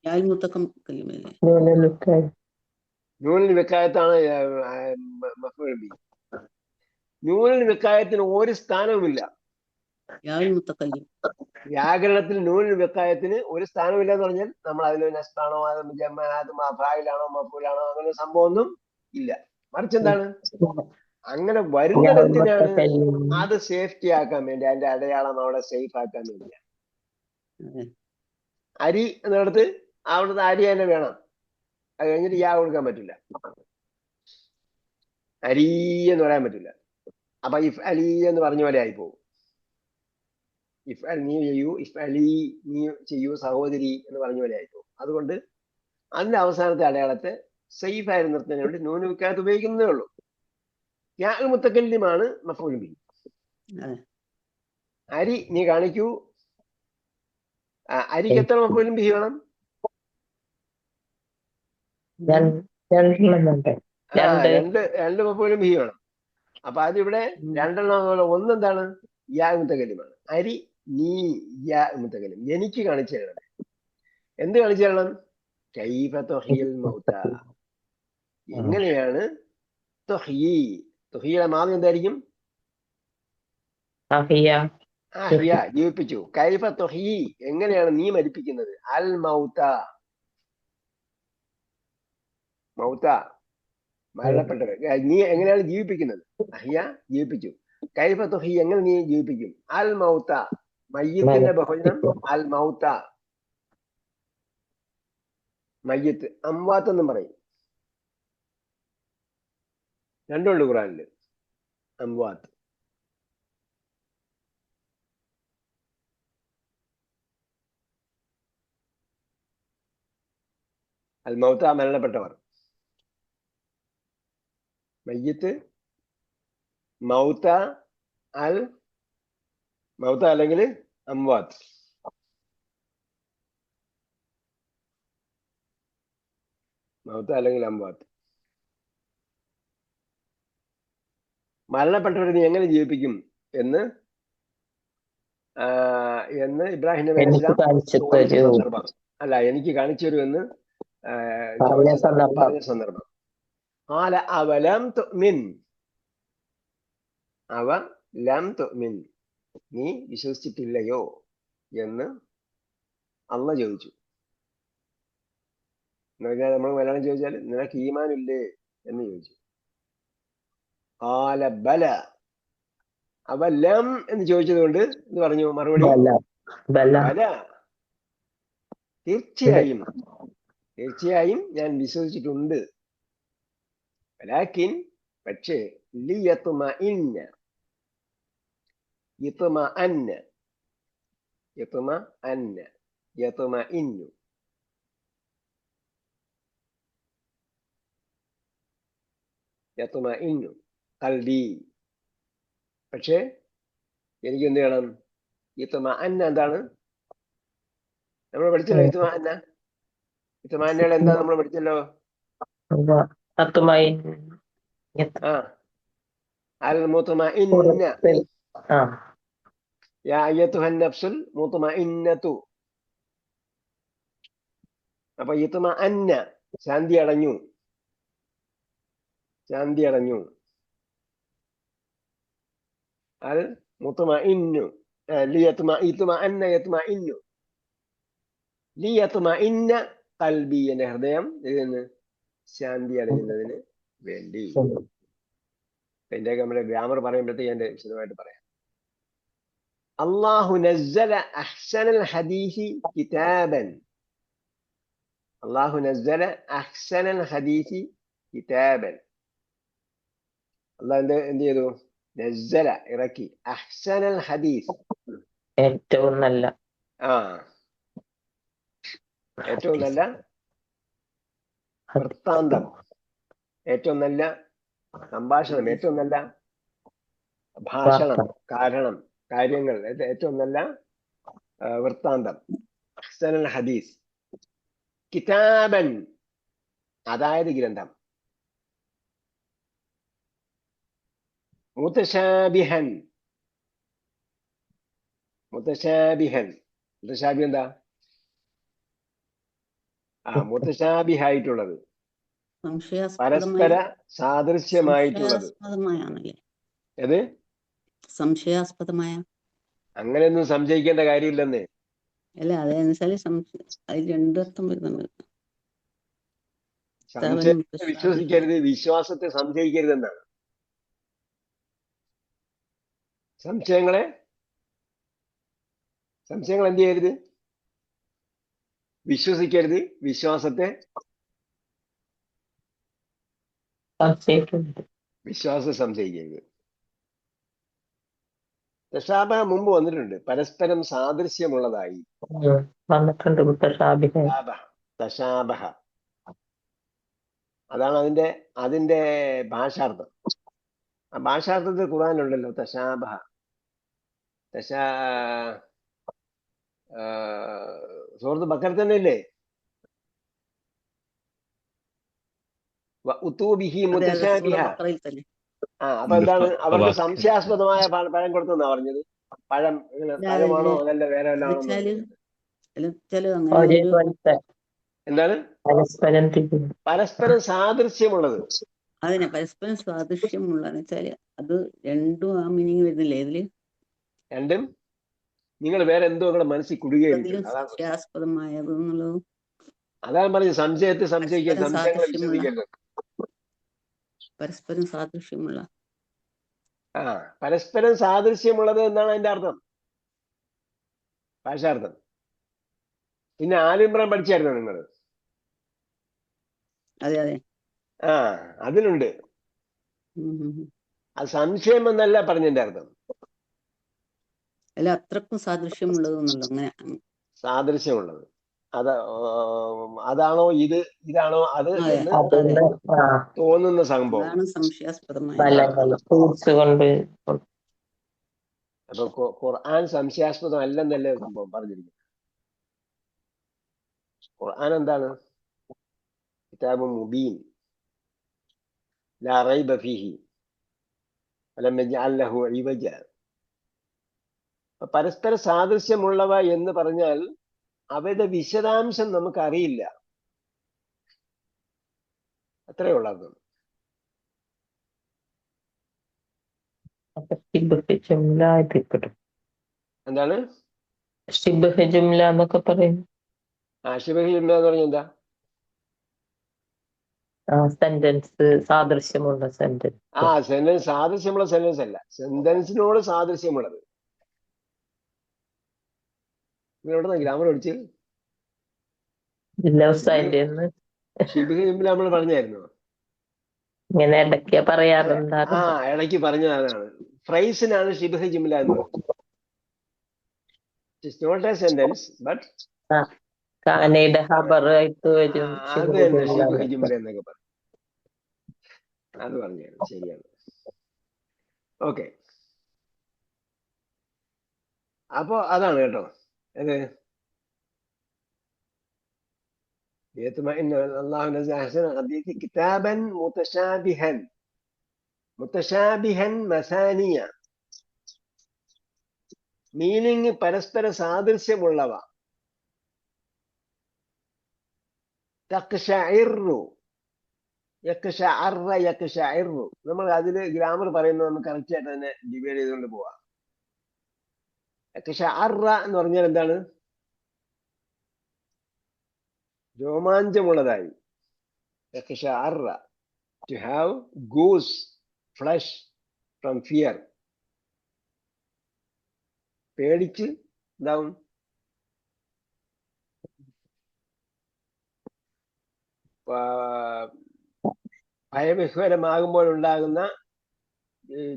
യാൽ മുത്തക്കം കയ്യുമല്ലേ? നൂനിൽ വിക്കായത്താണ് മഫ്ഊലുൻ ബിഹി. നൂനിൽ വിക്കായത്തിന് ഒരു സ്ഥാനവുമില്ല. യാൽ മുത്തക്കല്ലിം. വ്യാകരണത്തിൽ നൂനിൽ വിക്കായത്തിന് ഒരു സ്ഥാനമില്ല എന്ന് പറഞ്ഞാൽ നമ്മൾ അതിൽ നസ്ബാണോ, അത് ഫായിലാണോ, മഫ്ഊലാണോ, അങ്ങനെ സംഭവം ഒന്നും ഇല്ല. മറിച്ച് എന്താണ്, അങ്ങനെ വരുന്നിടത്തിനാണ് അത് സേഫ്റ്റി ആക്കാൻ വേണ്ടി, അതിന്റെ അടയാളം അവിടെ സേഫ് ആക്കാൻ വേണ്ടിയാണ്. അരി എന്നിടത്ത് അവിടുത്തെ അരി തന്നെ വേണം. അത് കഴിഞ്ഞിട്ട് യാ കൊടുക്കാൻ പറ്റില്ല. അരി എന്ന് പറയാൻ പറ്റില്ല. അപ്പൊ ഇഫ് അലി എന്ന് പറഞ്ഞ പോലെ ആയി പോകും. ഇഫ് അൽ നീ ചെയ്യൂ, ഇഫ് അലി നീ ചെയ്യൂ, സഹോദരി എന്ന് പറഞ്ഞ പോലെ ആയി പോകും. അതുകൊണ്ട് അതിന്റെ അവസാനത്തെ അടയാളത്തെ സേഫ് ആയി നിർത്തുന്നതിന് വേണ്ടി നൂന് വിക്കാത്ത് ഉപയോഗിക്കുന്നതേ ഉള്ളൂ. യാ മുത്തക്കല്ലിമാണ് മഫ്ഊലുൻ ബിഹി. അരി നീ കാണിക്കൂ. അരിക്ക് എത്ര മഫ്ഊലുൻ ബിഹി വേണം? രണ്ട് മഫ്ഊലുൻ ബിഹി വേണം. അപ്പൊ അതിവിടെ രണ്ടെണ്ണം. ഒന്നെന്താണ്? യാ മുത്തക്കല്ലിമാണ്. അരി നീ യാ മുത്തക്കല്ലിം. എനിക്ക് കാണിച്ചു തരണം. എന്ത് കാണിച്ചു തരണം? കൈഫ തുഹ്യിൽ മൗത. എങ്ങനെയാണ് തുഹ്യി? തുഹ്യിയുടെ മാദി എന്തായിരിക്കും? അഹ്യ, ജീവിപ്പിച്ചു. കൈഫ തുഹ്യി, എങ്ങനെയാണ് നീ മരിപ്പിക്കുന്നത്? അൽ മൗത, മൗത മരണപ്പെട്ടവർ. നീ എങ്ങനെയാണ് ജീവിപ്പിക്കുന്നത്? അഹ്യ, ജീവിപ്പിച്ചു. കൈഫ തുഹ്യി, എങ്ങനെ നീ ജീവിപ്പിക്കും? അൽ മൗത, മയ്യിത്തിന്റെ ബഹുവചനം അൽ മൗത. മയ്യിത്ത് അംവാത്ത് എന്നും പറയും. രണ്ടുണ്ട് ഖുറാനില്. അംവാത്ത്. അൽ മൗത മരണപ്പെട്ടവർ. മയ്യിത്ത്, മൗത, അൽ മൗത അല്ലെങ്കിൽ അംവാത്ത്. മൗത അല്ലെങ്കിൽ അംവാത്ത്. മരണപ്പെട്ടവരെ നീ എങ്ങനെ ജീവിപ്പിക്കും എന്ന് ഇബ്രാഹിം നബി അലൈഹി സ്വലാം ചോദിച്ച സന്ദർഭം. അല്ല, എനിക്ക് കാണിച്ചു തരൂ എന്ന് പറഞ്ഞ സന്ദർഭം. ഖാല അവലം തുഅ്മിൻ, അവ ലം തുഅ്മിൻ, നീ വിശ്വസിച്ചിട്ടില്ലയോ എന്ന് അള്ളാഹ് ചോദിച്ചു. എന്ന് പറഞ്ഞാൽ നമ്മൾ മലയാളം ചോദിച്ചാൽ നിനക്ക് ഈമാനില്ലേ എന്ന് ചോദിച്ചു. ഖാല ബല, അവ ലം എന്ന് ചോദിച്ചത് കൊണ്ട് എന്ന് പറഞ്ഞു മറുപടി? ബല, തീർച്ചയായും ഞാൻ വിശ്വസിച്ചിട്ടുണ്ട്. വലാകിൻ, പക്ഷേ ലിയത്മഇന്ന, യത്മഅന്ന, യത്മഇന്നു, യത്മഇന്നു ഖൽബി, പക്ഷേ എനിക്ക് എന്ത് ചെയ്യണം? യത്മഅന്ന എന്താണ്? നമ്മൾ പഠിച്ചല്ലോ യത്മഅന്ന. യത്മഅന്നയുടെ എന്താ നമ്മൾ പഠിച്ചല്ലോ? അൽ മുത്മഇന്ന, യാ അയ്യത്തുഹൻ നഫ്സുൽ മുത്മഇന്നതു. അപ്പൊ യത്മഅന്ന ശാന്തി അടഞ്ഞു. അൽ മുത്മഇന്നു ലിയത്മഇന്ന യത്മഇന്നു, ലിയത്മഇന്ന ഖൽബി, എന്റെ ഹൃദയം ഇതിന് ശാന്തി അടയുന്നതിന് വേണ്ടി. എന്റെയൊക്കെ നമ്മുടെ ഗ്രാമർ പറയുമ്പോഴത്തേക്ക് എന്റെ വിശദമായിട്ട് പറയാം. അല്ലാഹു നസ്സല അഹ്സനൽ ഹദീസി കിതാബൻ, അല്ലാഹു നസ്സല അഹ്സനൽ ഹദീസി കിതാബൻ, അല്ലാഹ് എന്ത് ചെയ്തു? നസ്സല ഇറക്കി, അഹ്സനൽ ഹദീസ് ഏറ്റവും നല്ല, ഏറ്റവും നല്ല വൃത്താന്തം, ഏറ്റവും നല്ല സംഭാഷണം, ഏറ്റവും നല്ല ഭാഷണം, കാര്യങ്ങൾ, ഏറ്റവും നല്ല വൃത്താന്തം. അഹ്സനൽ ഹദീസ് കിതാബൻ, അതായത് ഗ്രന്ഥം. മുതശാബിഹൻ എന്താ? മുതശാബിഹായിട്ടുള്ളത്, പരസ്പര സാദൃശ്യമായിട്ടുള്ളത്. ഏത്? സംശയാസ്പദമായ. അങ്ങനെയൊന്നും സംശയിക്കേണ്ട കാര്യമില്ലെന്ന്. അല്ല, അതെന്നുവെച്ചാല് അതിൽ രണ്ടർത്ഥം വരുന്നുണ്ട്. സംശയത്തെ വിശ്വസിക്കരുത്, വിശ്വാസത്തെ സംശയിക്കരുതെന്നാണ്. സംശയങ്ങൾ എന്ത് ചെയ്യരുത്? വിശ്വസിക്കരുത്, വിശ്വാസത്തെ സംശയിക്കരുത്. തശാബഹ മുമ്പ് വന്നിട്ടുണ്ട്, പരസ്പരം സാദൃശ്യമുള്ളതായി വന്നിട്ടുണ്ട്. തശാബഹ, അതാണ് അതിന്റെ ഭാഷാർത്ഥം. ആ ഭാഷാർത്ഥത്തിൽ ഖുർആനിലുണ്ടല്ലോ തശാബഹ. സൂറത്ത് ബക്കറ തന്നെ ഇല്ലേ? ഉത്തൂബിഹി മുതശാബിഹ. അപ്പൊ എന്താണ്? അവർക്ക് സംശയാസ്പദമായ പഴം കൊടുത്തെന്നാ പറഞ്ഞത്. പഴമാണോ അതല്ല വേറെ വല്ലതാണോ? എന്താണ്? പരസ്പരം സാദൃശ്യമുള്ളത്. അതിനെ പരസ്പരം സാദൃശ്യമുള്ളതെന്ന് വെച്ചാല് അത് രണ്ടും ആ മീനിങ് വരുന്നില്ലേ ഇതില്? രണ്ടും നിങ്ങൾ വേറെ എന്തോ നിങ്ങളുടെ മനസ്സിൽ കുടുകയായിരിക്കും. സംശയാസ്പദമായതെന്നുള്ളത് അതാണ് പറഞ്ഞത്. സംശയത്തെ സംശയിക്കരുത്, സംശയങ്ങളെ വിശ്വസിക്കരുത്. പരസ്പരം സാദൃശ്യമുള്ള, പരസ്പരം സാദൃശ്യമുള്ളത് എന്നാണ് അതിന്റെ അർത്ഥം, ഭാഷാർത്ഥം. പിന്നെ ആലിമ്രാൻ പഠിച്ചായിരുന്നോ നിങ്ങൾ? അതെ. അതിലുണ്ട്. അത് സംശയം എന്നല്ല പറഞ്ഞതിന്റെ അർത്ഥം. അല്ല, അത്രക്കും സാദൃശ്യമുള്ളത് എന്നല്ലോ. അങ്ങനെ സാദൃശ്യമുള്ളത് അതാണോ ഇതാണോ അത് എന്ന് തോന്നുന്ന സംഭവം. സംശയാസ്പദമായ. അപ്പൊ ഖുർആൻ സംശയാസ്പദം അല്ലെന്നല്ലേ സംഭവം പറഞ്ഞിരിക്കുന്നത്. ഖുർആൻ എന്താണ്? കിതാബും മുബീൻ ലാ റൈബ ഫീഹി വലം നജ്അൽ ലഹു ഇവജ. പരസ്പര സാദൃശ്യമുള്ളവ എന്ന് പറഞ്ഞാൽ അവയുടെ വിശദാംശം നമുക്കറിയില്ല. അത്രയേ ഉള്ളൂ. അപ്പൊ ഷിബ്ഹ് ജുംല ഇത് കിട്ടും. എന്താണ് ഷിബ്ഹ് ജുംല എന്നൊക്കെ പറയും. ഷിബഹ് ജുംല എന്ന് പറഞ്ഞാൽ എന്താ? സെന്റൻസ് സാദൃശ്യമുള്ള സെന്റൻസ്. സെന്റൻസ് സാദൃശ്യമുള്ള സെന്റൻസ് അല്ല, സെന്റൻസിനോട് സാദൃശ്യമുള്ളത്. എവിടെ ഗ്രാമർ പഠിച്ച്? ഷിബഹ് ജുംല നമ്മൾ പറഞ്ഞായിരുന്നു. ഇങ്ങനെ ഇടയ്ക്ക് പറയാറുണ്ട്. ഇടയ്ക്ക് പറഞ്ഞതാണ്. ഫ്രൈസിനാണ് ഷിബഹ് ജുംല എന്ന് പറയുന്നത്. It's not a sentence but കാനയുടെ ഖബറായിട്ട് വരും. അത് തന്നെ ഷിബഹ് ജുംല എന്നൊക്കെ പറയും. അത് പറഞ്ഞായിരുന്നു, ശരിയാണ്. ഓക്കെ, അപ്പോ അതാണ് കേട്ടോ. ഇത് കിതാബൻ മുതശാബിഹൻ, മുതശാബിഹൻ മസാനിയ, മീനിങ് പരസ്പര സാദൃശ്യമുള്ളവ. തഖ്ശഇറു, യഖ്ശഅറ യഖ്ശഇറു. നമ്മൾ അതില് ഗ്രാമർ പറയുന്നത് നമുക്ക് കറക്റ്റ് ആയിട്ട് തന്നെ ഡിവൈഡ് ചെയ്തുകൊണ്ട് പോവാം. യഖ്ശഅറ എന്ന് പറഞ്ഞാൽ എന്താണ്? രോമാഞ്ചമുള്ളതായി. യഖ്ശഅറ, to have goose flesh from fear. പേടിച്ച് എന്താവും? ഭയവിഹ്വരമാകുമ്പോൾ ഉണ്ടാകുന്ന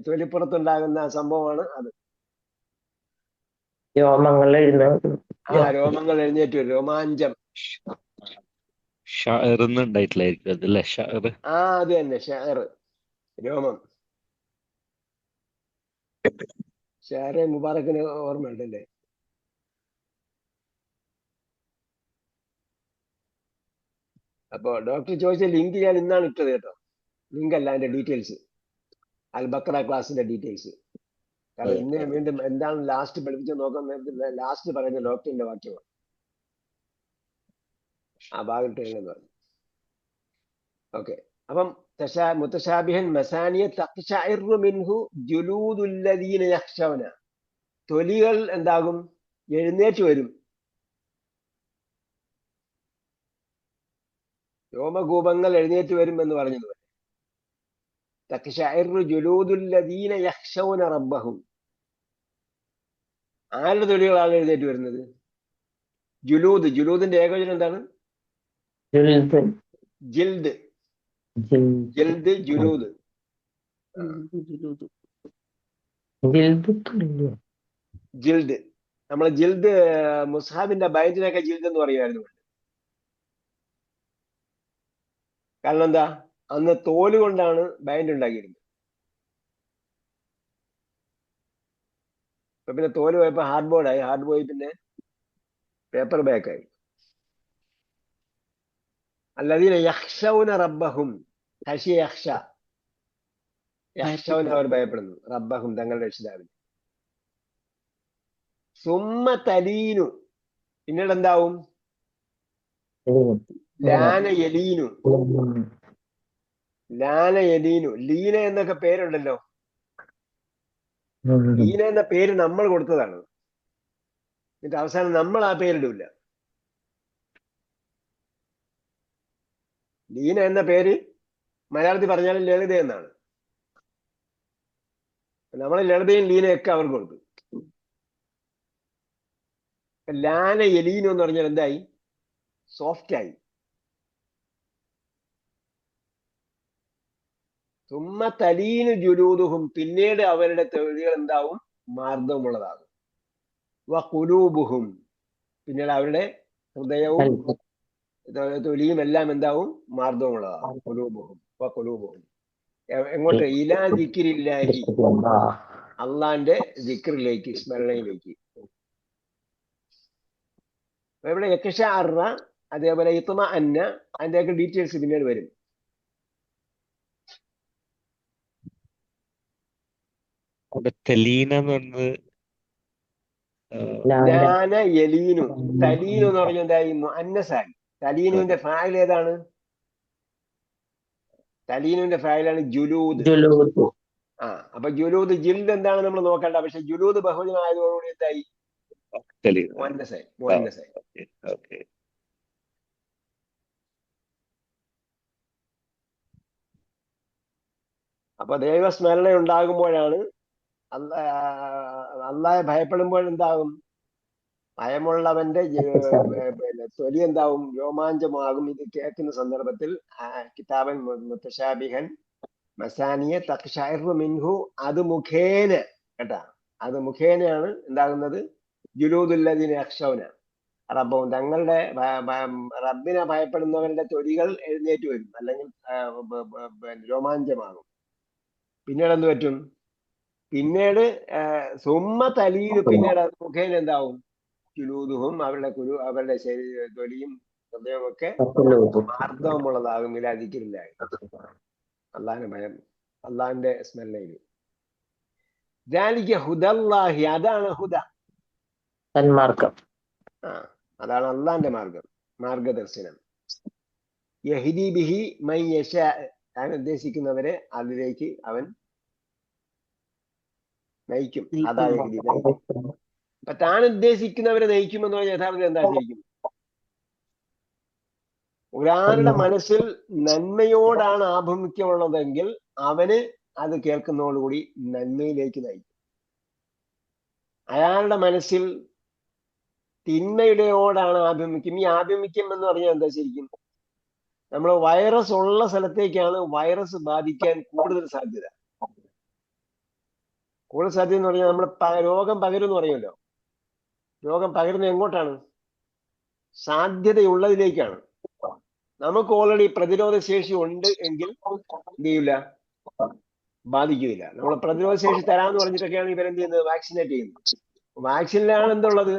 തൊലിപ്പുറത്തുണ്ടാകുന്ന സംഭവമാണ് അത്. രോമങ്ങൾ രോമങ്ങൾ എഴുന്നേറ്റ് വരും, രോമാഞ്ചം. ഉണ്ടായിട്ടില്ലായിരിക്കും അതല്ലേ? അത് തന്നെ ഷഅർ, രോമം. ഷാറെ മുബാറക്കിന് ഓർമ്മയുണ്ടല്ലേ? അപ്പൊ ഡോക്ടർ ചോദിച്ച ലിങ്ക് ഞാൻ ഇന്നാണ് ഇട്ടത് കേട്ടോ. ലിങ്ക് അല്ല, അതിന്റെ ഡീറ്റെയിൽസ്, അൽ ബക്ര ക്ലാസിന്റെ ഡീറ്റെയിൽസ്. കാരണം ഇന്ന് വീണ്ടും എന്താണ് ലാസ്റ്റ് പഠിപ്പിച്ച് നോക്കാൻ നേരത്തിൽ ലാസ്റ്റ് പറയുന്ന ഡോക്ടറിന്റെ വാക്യമാണ്. ആ ഭാഗം ഇട്ടെന്ന് പറഞ്ഞു. ഓക്കെ, അപ്പം മുതശാബിഹൻ മസാനിയ തഖ്ശഇറു മിൻഹു ജുലൂദുല്ലദീന യഖ്ശൗന. തൊലികൾ എന്താകും? എഴുന്നേറ്റ് വരും. രോമകൂപങ്ങൾ എഴുന്നേറ്റ് വരും എന്ന് പറഞ്ഞത്. തഖ്ശഇറു ജുലൂദുല്ലദീന യഖ്ശൗന റബ്ബഹും. ആരുടെ തൊലികളാണ് എഴുന്നേറ്റ് വരുന്നത്? ജുലൂദ്. ജുലൂദിന്റെ ഏകവചനം എന്താണ്? ജിൽദ്. ജിൽദ്, ജുലൂദ്. ജിൽദ്. നമ്മളെ ജിൽദ് മുസ്ഹാബിന്റെ ബൈൻഡിനൊക്കെ ജിൽദ് എന്ന് പറയുമായിരുന്നു. കാരണം എന്താ? അന്ന് തോല് കൊണ്ടാണ് ബൈൻഡ് ഉണ്ടാക്കിയിരുന്നത്. ഇപ്പൊ പിന്നെ തോല് പോയപ്പോ ഹാർഡ് ബോർഡായി, ഹാർഡ് പോയി പിന്നെ പേപ്പർ ബാക്കായി. അല്ലദീന യഖ്ശൗന റബ്ബഹും, ഖശിയ യഖ്ശ, യഖ്ശൗന അവർ ഭയപ്പെടുന്നു, റബ്ബഹും തങ്ങളുടെ രക്ഷിതാവിനെ. സുമ്മ തലീനു, പിന്നീട് എന്താവും? ലാന യലീനു. ലാന യലീനു. ലീന എന്നൊക്കെ പേരുണ്ടല്ലോ. ലീന എന്ന പേര് നമ്മൾ കൊടുത്തതാണ്. എന്നിട്ട് അവസാനം നമ്മൾ ആ പേരിടില്ല. ലീന എന്ന പേര് മലയാളത്തിൽ പറഞ്ഞാലും ലളിത എന്നാണ്. നമ്മൾ ലളിതയും ലീനയൊക്കെ അവർക്ക് കൊടുത്തു. ലാന യലീനു എന്ന് പറഞ്ഞാൽ എന്തായി? സോഫ്റ്റായി. സുമ്മ തലീനു ജുലൂദുഹും, പിന്നീട് അവരുടെ തൊലികൾ എന്താവും? മാർദ്ദവമുള്ളതാകും. വ ഖുലൂബുഹും, പിന്നീട് അവരുടെ ഹൃദയവും തൊലിയും എല്ലാം എന്താവും? മാർദ്ദവമുള്ളതാകും. ഖുലൂബുഹും വ ഖുലൂബുഹും. എങ്ങോട്ട്? ഇലാ ദിക്രില്ലാഹി, അള്ളാന്റെ ദിക്റിലേക്ക്, സ്മരണയിലേക്ക്. ഇവിടെ യഖ്ശഅറ, അതേപോലെ ഇത്മഅന്ന, അതിന്റെയൊക്കെ ഡീറ്റെയിൽസ് പിന്നീട് വരും. തെലീന എന്ന് പറഞ്ഞത് ലാന യലീനു. തലീനു എന്ന് പറഞ്ഞാൽ എന്തായി? മുഅന്നസായി. തലീനുവിന്റെ ഫാഇൽ ഏതാണ്? തലീനുവിന്റെ ഫായിലാണ് ജുലൂദ്. ജുലൂദ്. അപ്പൊ ജുലൂദ് ജിൽദ് എന്താണ് നമ്മൾ നോക്കേണ്ട. പക്ഷെ ജുലൂദ് ബഹുജനം ആയതോടുകൂടി എന്തായി? മുഅന്നസായി. ഓക്കെ. അപ്പൊ ദൈവസ്മരണ ഉണ്ടാകുമ്പോഴാണ് അള്ളാഹെ ഭയപ്പെടുമ്പോഴെന്താകും? ഭയമുള്ളവന്റെ തൊലി എന്താവും? രോമാഞ്ചമാകും. ഇത് കേൾക്കുന്ന സന്ദർഭത്തിൽ കിതാബൻ മുത്തശാബിഹൻ മസാനിയ തഖ്ശഇറു മിൻഹു, അത് മുഖേന കേട്ടാ, അത് മുഖേനയാണ് എന്താകുന്നത്? ജുലൂദുല്ലദീന യഖ്ശൗന റബ്ബഹും, തങ്ങളുടെ റബ്ബിനെ ഭയപ്പെടുന്നവരുടെ തൊലികൾ എഴുന്നേറ്റ് വരും, അല്ലെങ്കിൽ രോമാഞ്ചമാകും. പിന്നീട് എന്ത് പറ്റും? പിന്നീട് സുമ്മ തലീൽ, പിന്നീട് മുഖേന എന്താവും? ജുലൂദുഹും, അവരുടെ ശരീര തൊലിയും ഹൃദയമൊക്കെ മാർദ്ദവമുള്ളതാകും. ഇല്ലാതിരിക്കില്ല അള്ളാഹിന്റെ ഭയം, അള്ളാഹിന്റെ സ്മരണയിൽ. ദാലിക ഹുദല്ലാഹി, അതാണ് ഹുദ, സന്മാർഗം. അതാണ് അള്ളാഹിന്റെ മാർഗം, മാർഗദർശനം. യഹ്ദി ബിഹി മൻ യശാ, താൻ ഉദ്ദേശിക്കുന്നവരെ അതിലേക്ക് അവൻ നയിക്കും. അതാ യഹ്ദി, നയിക്കും. അപ്പൊ താൻ ഉദ്ദേശിക്കുന്നവരെ നയിക്കുമെന്ന് പറഞ്ഞാൽ യഥാർത്ഥം എന്താ ശരിക്കും? ഒരാളുടെ മനസ്സിൽ നന്മയോടാണ് ആഭിമുഖ്യമുള്ളതെങ്കിൽ അവന് അത് കേൾക്കുന്നതോടുകൂടി നന്മയിലേക്ക് നയിക്കും. അയാളുടെ മനസ്സിൽ തിന്മയുടെയോടാണ് ആഭിമുഖ്യം. ഈ ആഭിമുഖ്യം എന്ന് പറഞ്ഞാൽ എന്താ ശരിക്കും? നമ്മൾ വൈറസ് ഉള്ള സ്ഥലത്തേക്കാണ് വൈറസ് ബാധിക്കാൻ കൂടുതൽ സാധ്യത. കൂടുതൽ സാധ്യത എന്ന് പറഞ്ഞാൽ നമ്മൾ രോഗം പകരുമെന്ന് പറയുമല്ലോ. രോഗം പകരുന്നത് എങ്ങോട്ടാണ്? സാധ്യതയുള്ളതിലേക്കാണ്. നമുക്ക് ഓൾറെഡി പ്രതിരോധ ശേഷി ഉണ്ട് എങ്കിൽ എന്ത് ചെയ്യില്ല, ബാധിക്കുകയില്ല. നമ്മൾ പ്രതിരോധ ശേഷി തരാമെന്ന് പറഞ്ഞിട്ടൊക്കെയാണ് ഇവരെന്ത് ചെയ്യുന്നത്? വാക്സിനേറ്റ് ചെയ്യുന്നത്. വാക്സിനിലാണ് എന്തുള്ളത്?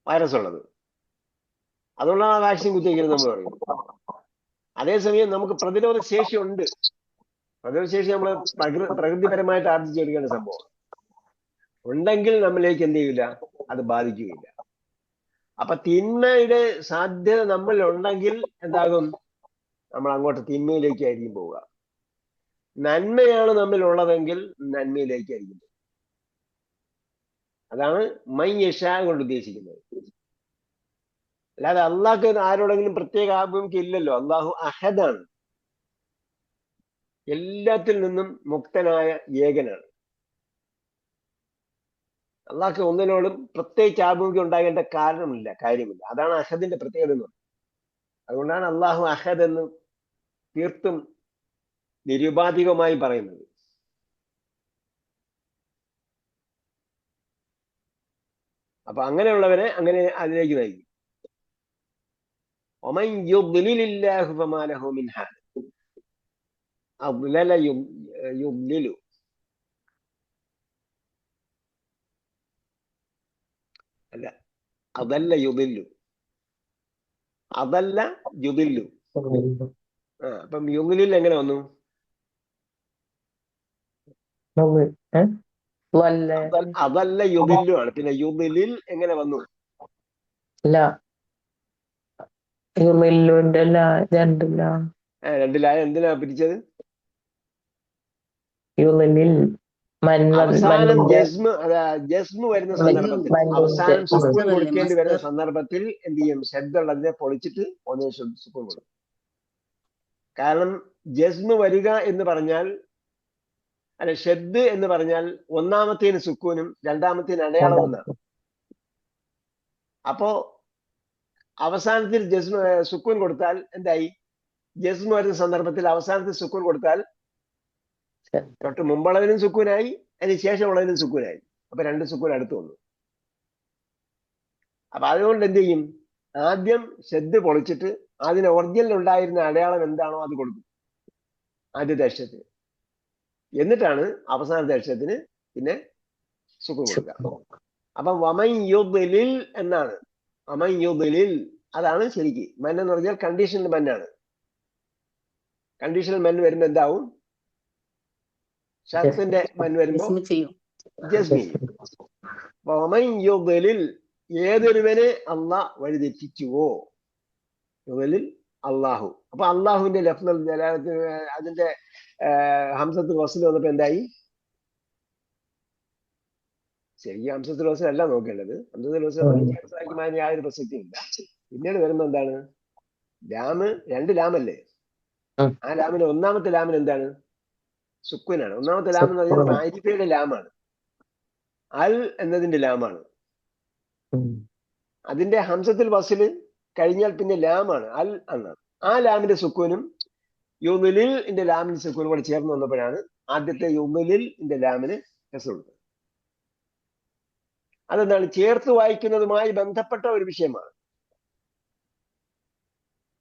വൈറസ് ഉള്ളത്. അതുകൊണ്ടാണ് ആ വാക്സിൻ കുത്തിവയ്ക്കുന്നത് നമ്മൾ പറയുന്നത്. അതേസമയം നമുക്ക് പ്രതിരോധ ശേഷി ഉണ്ട്. പ്രതിരോധ ശേഷി നമ്മൾ പ്രകൃതിപരമായിട്ട് ആർജിച്ചെടുക്കേണ്ട സംഭവം ഉണ്ടെങ്കിൽ നമ്മളിലേക്ക് എന്ത് ചെയ്യില്ല, അത് ബാധിക്കുകയില്ല. അപ്പൊ തിന്മയുടെ സാധ്യത നമ്മളിൽ ഉണ്ടെങ്കിൽ എന്താകും? നമ്മൾ അങ്ങോട്ട് തിന്മയിലേക്കായിരിക്കും പോവുക. നന്മയാണ് നമ്മിൽ ഉള്ളതെങ്കിൽ നന്മയിലേക്കായിരിക്കും. അതാണ് മൻ യശാ കൊണ്ട് ഉദ്ദേശിക്കുന്നത്. അല്ലാതെ അള്ളാഹ്ക്ക് ആരോടെങ്കിലും പ്രത്യേക ആഭിമുഖ്യം ഇല്ലല്ലോ. അള്ളാഹു അഹദാണ്, എല്ലാത്തിൽ നിന്നും മുക്തനായ ഏകനാണ്. അള്ളാഹ്ക്ക് ഒന്നിനോടും പ്രത്യേകിച്ച് ആഭിമുഖ്യം ഉണ്ടാകേണ്ട കാര്യമില്ല. അതാണ് അഹദിന്റെ പ്രത്യേകത എന്ന് പറയുന്നത്. അതുകൊണ്ടാണ് അള്ളാഹു അഹദ് എന്ന് തീർത്തും നിരുപാധികമായി പറയുന്നത്. അപ്പൊ അങ്ങനെയുള്ളവരെ അങ്ങനെ അതിലേക്ക് നയിക്കും. ومن يضلل الله فما له من هاد. أضلل يضلل. അല്ല, അദല്ല യുദില്ലു. അദല്ല യുദില്ലു. അപ്പം യുദിലിൽ എങ്ങനെ വന്നു? അതല്ല യുദില്ലു ആണ്. പിന്നെ യുദിലിൽ എങ്ങനെ വന്നു? രണ്ടിലായ എന്തിനാ പിരിച്ചത്? അവസാനം ജസ്മ് വരുന്ന സന്ദർഭത്തിൽ, അവസാനം സുക്കൂൻ കൊടുക്കേണ്ടി വരുന്ന സന്ദർഭത്തിൽ എന്ത് ചെയ്യും? ശബ്ദമുള്ളതിനെ പൊളിച്ചിട്ട് ഒന്നേ സുക്കൂൻ കൊടുക്കും. കാരണം ജസ്മ് വരിക എന്ന് പറഞ്ഞാൽ, അല്ല, ഷെദ് എന്ന് പറഞ്ഞാൽ ഒന്നാമത്തേന് സുക്കൂനും രണ്ടാമത്തേന് അടയാളം എന്നാണ്. അപ്പോ അവസാനത്തിൽ സുക്കൂൻ കൊടുത്താൽ എന്തായി? ജസ്മ് വരുന്ന സന്ദർഭത്തിൽ അവസാനത്തിൽ സുക്കൂൻ കൊടുത്താൽ തൊട്ട് മുമ്പുള്ളതിനും സുക്കൂനായി, അതിന് ശേഷമുള്ളതിനും സുക്കൂനായി. അപ്പൊ രണ്ട് സുക്കൂൻ അടുത്ത് വന്നു. അപ്പൊ അതുകൊണ്ട് എന്ത് ചെയ്യും? ആദ്യം ഷെദ് പൊളിച്ചിട്ട് അതിന് ഒറിജിനൽ ഉണ്ടായിരുന്ന അടയാളം എന്താണോ അത് കൊടുക്കും ആദ്യത്തെ അക്ഷരത്തിന്. എന്നിട്ടാണ് അവസാനത്തെ അക്ഷരത്തിന് പിന്നെ സുക്കൂൻ കൊടുക്കുക. അപ്പൊ വമൻ യുദ്ലിൽ എന്നാണ്. വമൻ യുദ്ലിൽ, അതാണ് ശരിക്ക്. മൻ എന്ന് പറഞ്ഞാൽ കണ്ടീഷണൽ മന്നാണ്. കണ്ടീഷണൽ മൻ വരുമ്പോ എന്താവും? ഷർത്തിന്റെ മൻ വരുമ്പോ ജസ്മി. വമൻ യുദ്ലിൽ, ഏതൊരുവനെ അള്ളാഹ് വഴിതെറ്റിച്ചുവോ, യുദ്ലിൽ അള്ളാഹു. അപ്പൊ അള്ളാഹുവിന്റെ ലഫ്ദുൽ ജലാലത്ത് അതിന്റെ ഹംസത്തുൽ വസ്ൽ വന്നപ്പോ എന്തായി? ശരിക്കും ഹംസത്തുൽ വസ്ൽ അല്ല നോക്കേണ്ടത്. ഹംസത്തുൽ വസ്ൽ യാതൊരു പ്രസക്തിയില്ല. പിന്നീട് വരുമ്പോ എന്താണ്? ലാമ്, 2 ലാമല്ലേ? ആ ലാമിന് ഒന്നാമത്തെ ലാമിന് എന്താണ്? സുക്കൂനാണ്. ഒന്നാമത്തെ ലാം എന്ന് പറഞ്ഞാൽ മാരിഫയുടെ ലാമാണ്. അൽ എന്നതിന്റെ ലാമാണ്. അതിന്റെ ഹംസത്തുൽ വസ്ല് കഴിഞ്ഞാൽ പിന്നെ ലാമാണ്, അൽ എന്നാണ്. ആ ലാമിന്റെ സുക്കൂനും യുദ്ലിൽ ലാമിന്റെ സുക്കൂനും കൂടെ ചേർന്ന് വന്നപ്പോഴാണ് ആദ്യത്തെ യുദ്ലിൽ ലാമിന് രസമുള്ളത്. അതെന്താണ്? ചേർത്ത് വായിക്കുന്നതുമായി ബന്ധപ്പെട്ട ഒരു വിഷയമാണ്.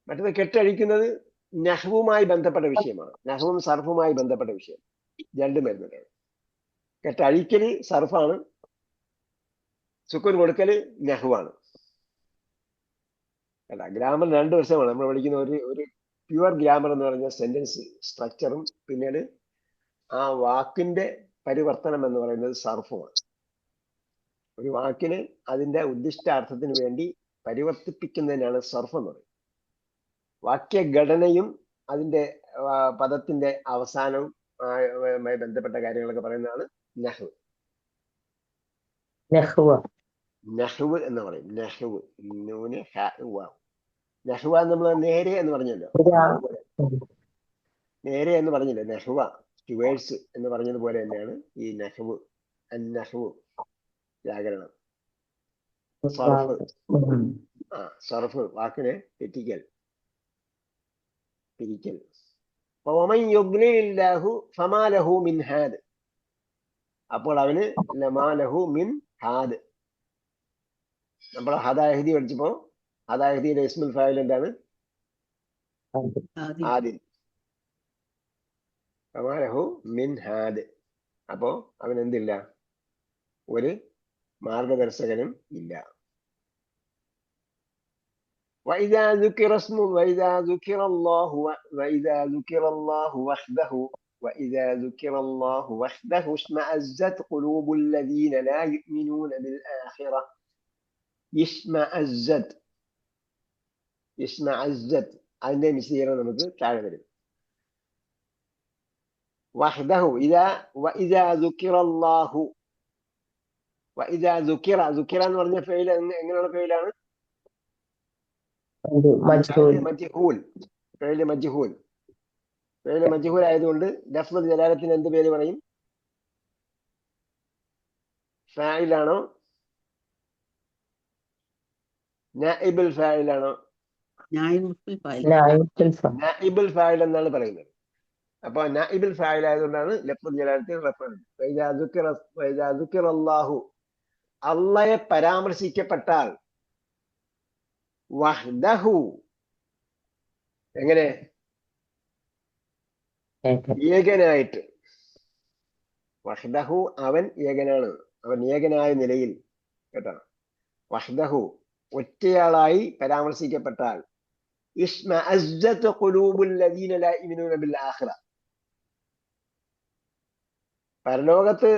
മറ്റത് കെട്ടഴിക്കുന്നത് നഹ്വുമായി ബന്ധപ്പെട്ട വിഷയമാണ്. നഹ്വും സർഫുമായി ബന്ധപ്പെട്ട വിഷയം. രണ്ടും വരുന്നതാണ്. കെട്ടഴിക്കല് സർഫാണ്, സുക്കൂൻ കൊടുക്കല് നഹ്വാണ്. അല്ല, ഗ്രാമർ 2 വശമാണ്. നമ്മൾ പഠിക്കുന്ന ഒരു പ്യുവർ ഗ്രാമർ എന്ന് പറഞ്ഞ സെന്റൻസ് സ്ട്രക്ചറും പിന്നീട് ആ വാക്കിന്റെ പരിവർത്തനം എന്ന് പറയുന്നത് സർഫുമാണ്. ഒരു വാക്കിന് അതിന്റെ ഉദ്ദിഷ്ടാർത്ഥത്തിന് വേണ്ടി പരിവർത്തിപ്പിക്കുന്നതിനാണ് സർഫ് എന്ന് പറയുന്നത്. വാക്യഘടനയും അതിന്റെ പദത്തിന്റെ അവസാനവും ബന്ധപ്പെട്ട കാര്യങ്ങളൊക്കെ പറയുന്നതാണ് നഹ്വ്. നഹ്വ് എന്ന് പറയും. നഹ്വ്, നൂന് ഹ വ. നഹ്വ നമ്മൾ നേരെ എന്ന് പറഞ്ഞല്ലോ. നേരെ എന്ന് പറഞ്ഞില്ലേ? നഹ്വ, സ്റ്റുവേഴ്സ് എന്ന് പറഞ്ഞതുപോലെ തന്നെയാണ് ഈ നഹ്വ്. നഹ്വ് വ്യാകരണം. സർഫ്, സർഫ് വാക്കിനെ തെറ്റിക്കൽ, പിരിക്കൽ. അപ്പോൾ അവന് ലമാലഹു മിൻ ഹാദ്. നമ്മൾ ഹദാഹദി പഠിച്ചപ്പോ ഹദാഹദിയുടെ ഇസ്മുൽ ഫാഇൽ എന്താണ്? ആദിൻ. ലമാലഹു മിൻ ഹാദ്. അപ്പോ അവൻ എന്തില്ല? ഒരു മാർഗദർശകനും ഇല്ല. وإذا ذكر الله وحده اشمأزت قلوب الذين لا يؤمنون بالآخرة. اشمأزت അതിന്റെ വിശദീകരണം നമുക്ക് താഴെ വരും. വഹ്ദഹു وإذا ذكر الله وإذا ذكر എന്ന് പറഞ്ഞ ഫെയിൽ എങ്ങനെയുള്ള ഫെയിലാണ്? മജ്ഹൂൽ. ഫെയില് മജ്ഹൂൽ ആയതുകൊണ്ട് ലഫ്ദുൽ ജലാലത്തിന് എന്ത് പേര് പറയും? ഫായിലാണോ നായിബുൽ ഫായിലാണോ? നായിബുൽ ഫായിൽ എന്നാണ് പറയുന്നത്. അപ്പൊ നായിബുൽ ഫായിൽ ആയതുകൊണ്ടാണ് ലഫ്ദുൽ ജലാലത്തിന് റഫറൻസ്. അല്ലാഹു, അള്ളയെ പരാമർശിക്കപ്പെട്ടാൽ, വഹ്ദഹു എങ്ങനെ? ഏകനായിട്ട്. വഹ്ദഹു അവൻ ഏകനാണ്, അവൻ ഏകനായ നിലയിൽ. കേട്ടോ? വഹ്ദഹു ഒറ്റയാളായി പരാമർശിക്കപ്പെട്ടാൽ ഇസ്മഅസ്സത് ഖുലൂബുൽ ലദീന ലാ യുമിനൂന ബിൽ ആഖിറ. പരലോകത്ത്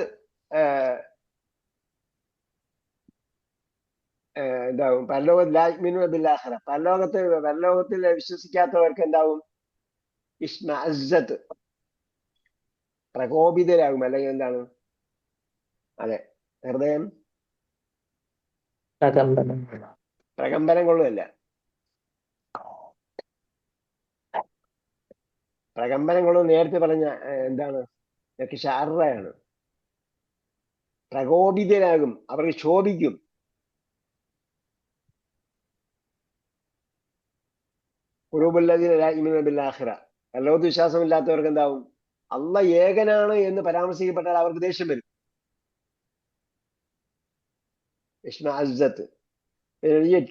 എന്താവും? പരലോകത്ത് ലാ യുമിനൂന ബിൽ ആഖിറ, പരലോകത്തിൽ വിശ്വസിക്കാത്തവർക്ക് എന്താവും? ഇസ്മഅസ്സത് പ്രകോപിതരാകും. അല്ലെങ്കിൽ എന്താണ്? അതെ, ഹൃദയം പ്രകമ്പനം കൊള്ളുമല്ല. പ്രകമ്പനം കൊള്ളും നേരത്തെ പറഞ്ഞ എന്താണ്? ഷാറാണ്. പ്രകോപിതരാകും, അവർക്ക് ശോഭിക്കും. പരലോകത്ത് വിശ്വാസമില്ലാത്തവർക്ക് എന്താവും? അള്ള ഏകനാണ് എന്ന് പരാമർശിക്കപ്പെട്ടാൽ അവർക്ക് ദേഷ്യം വരും.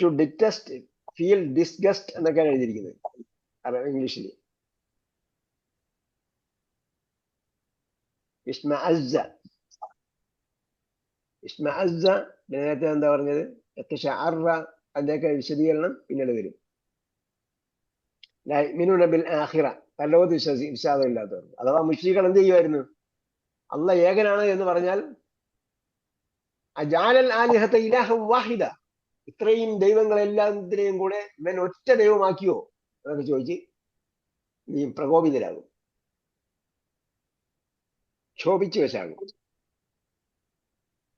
ടു ഡിറ്റസ്റ്റ്, ഫീൽ ഡിസ്ഗസ്റ്റ് എന്നൊക്കെയാണ് എഴുതിയിരിക്കുന്നത് ഇംഗ്ലീഷിൽ. ഇസ്മഅസ്സ നേരത്തെ എന്താ പറഞ്ഞത്? അതിന്റെയൊക്കെ വിശദീകരണം പിന്നീട് വരും. ലാ യുമിനൂന ബിൽ ആഖിറ, പരലോകത്ത് വിശ്വാസമില്ലാത്തവർ. അഥവാ മുശ്രിക്കുകൾ എന്ത് ചെയ്യുമായിരുന്നു? അള്ള ഏകനാണ് എന്ന് പറഞ്ഞാൽ അജഅലൽ ആലിഹത ഇലാഹൻ വാഹിദ, ഇത്രയും ദൈവങ്ങളെല്ലാത്തിനെയും കൂടെ ഇവൻ ഒറ്റ ദൈവമാക്കിയോ എന്നൊക്കെ ചോദിച്ച് നീ പ്രകോപിതരാകും, ക്ഷോഭിച്ചു വശാകും.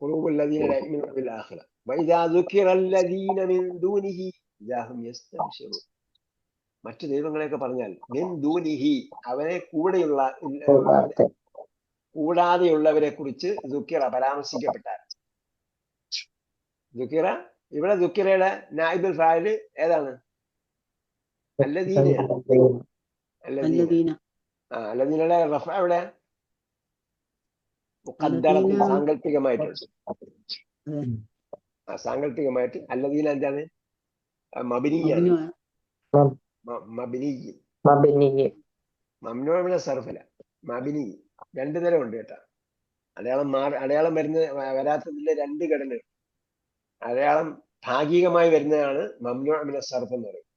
ഖുലൂബുല്ലദീന ലാ യുഅ്മിനൂന ബിൽ ആഖിറ വഇദാ ദുകിറല്ലദീന മിൻ ദൂനിഹി ഇദാ ഹും യസ്തബ്ശിറൂൻ. മറ്റു ദൈവങ്ങളെയൊക്കെ പറഞ്ഞാൽ മിൻ ദൂനിഹി അവനെ കൂടാതെയുള്ളവരെ കുറിച്ച് ദുക്കിറ പരാമർശിക്കപ്പെട്ടാൽ, ദുക്കിറ ഇവിടെ ദുക്കിറയുടെ നായിബുൽ ഫായില് ഏതാണ്? അല്ലദീനയാണ്. അല്ലദീന അല്ലദീനയുടെ റഫ എവിടെ? മുഖദ്ദറത്തിൽ സാങ്കല്പികമായിട്ടുണ്ട്. സാങ്കല്പികമായിട്ട് അല്ലദീന എന്താണ്? മബിനിയാണ്. മംനൂഅ സർഫല മബിനി. രണ്ടു തരം ഉണ്ട് കേട്ടാ. അടയാളം വരാത്തതിന്റെ രണ്ട് ഘടനകൾ. അടയാളം ഭാഗികമായി വരുന്നതാണ് മംനൂഅ മിന സർഫ് എന്ന് പറയും.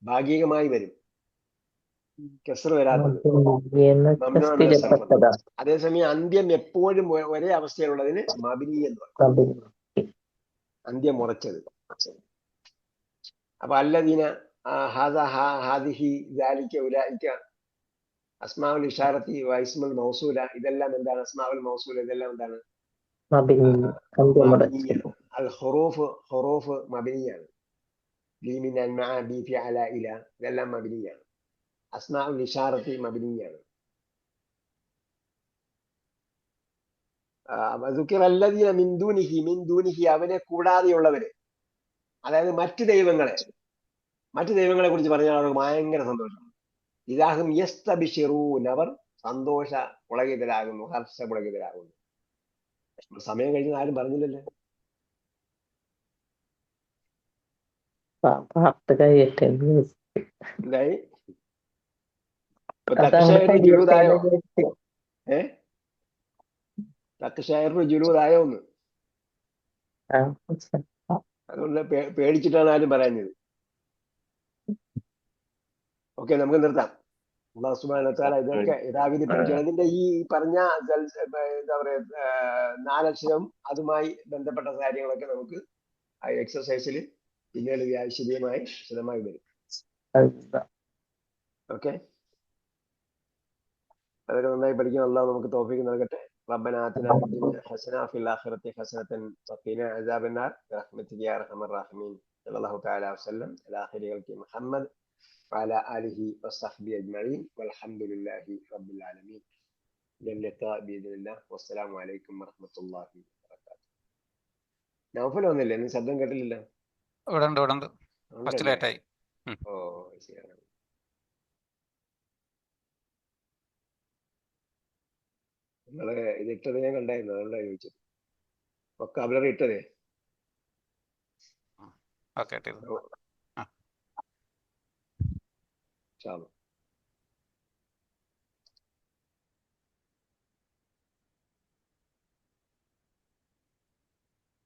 ഭാഗികമായി വരും, കസ്ർ വരാത്തത് മംനൂഅ മിന സർഫ്. അതേസമയം അന്ത്യം എപ്പോഴും ഒരേ അവസ്ഥയിലുള്ളതിന് മബിനി എന്ന് പറയും, അന്ത്യം ഉറച്ചത്. അപ്പൊ അല്ലദീന ഹാദിഹി ദാലിക ഉലൈക അസ്മാഉൽ ഇഷാറത്തി വ ഇസ്മുൽ മൗസൂല, ഇതെല്ലാം എന്താണ്? അസ്മാഉൽ മൗസൂല ഇതെല്ലാം എന്താണ്? അൽ ഹുറൂഫ് മബിനിയാണ്. ലീമിൻ അൻമഅ ബി ഫിഅല ഇല ഇതെല്ലാം മബിനിയാണ്. അസ്മാഉൽ ഇഷാറത്തി മബിനിയാണ്. ദുകിറല്ലദീന മിൻ ദൂനിഹി അവനെ കൂടാതെയുള്ളവര്, അതായത് മറ്റു ദൈവങ്ങളെ കുറിച്ച് പറഞ്ഞാൽ അവർക്ക് ഭയങ്കര സന്തോഷം. ഇദാഹും യസ്തബ്ശിറൂൻ അവർ സന്തോഷ പുളകിതരാകുന്നു, ഹർഷ പുളകിതരാകുന്നു. സമയം കഴിഞ്ഞ് ആരും പറഞ്ഞില്ലല്ലോ. എന്തായി? തക്ഷയറിന് ജുലൂദായോ ഒന്ന്? അതുകൊണ്ട് പേടിച്ചിട്ടാണ് ആരും പറയുന്നത്. ഓക്കെ, നമുക്ക് നിർത്താം. അല്ലാഹു സുബ്ഹാനഹു വ തആല ഇതൊക്കെ യഥാവിധി ഇതിന്റെ ഈ പറഞ്ഞ എന്താ പറയാ 4 അക്ഷരം അതുമായി ബന്ധപ്പെട്ട കാര്യങ്ങളൊക്കെ നമുക്ക് ആ എക്സസൈസിൽ പിന്നീട് വിശദമായി വരും. ഓക്കെ, അതൊക്കെ നന്നായി പഠിക്കാൻ അല്ലാഹു നമുക്ക് തൗഫീഖ് നൽകട്ടെ. ربنا آتنا في الدنيا حسنة وفي الآخرة حسنة وقنا عذاب النار برحمتك يا أرحم الراحمين. صلى الله تعالى وسلم على خير خلق محمد وعلى آله وصحبه أجمعين والحمد لله رب العالمين. إلى اللقاء بإذن الله والسلام عليكم ورحمة الله وبركاته. നൗഫൽ വന്നില്ലേ? നീ ശബ്ദം കേട്ടില്ലല്ലോ. ഓ ശരി. നിങ്ങള് ഇതിട്ടത് ഞാൻ കണ്ടായിരുന്നു, അതുകൊണ്ടാണ് ചോദിച്ചത്. വൊക്കാബുലറി ഇട്ടതേ. ഓക്കെ. ഇൻഷാ അല്ലാഹ്.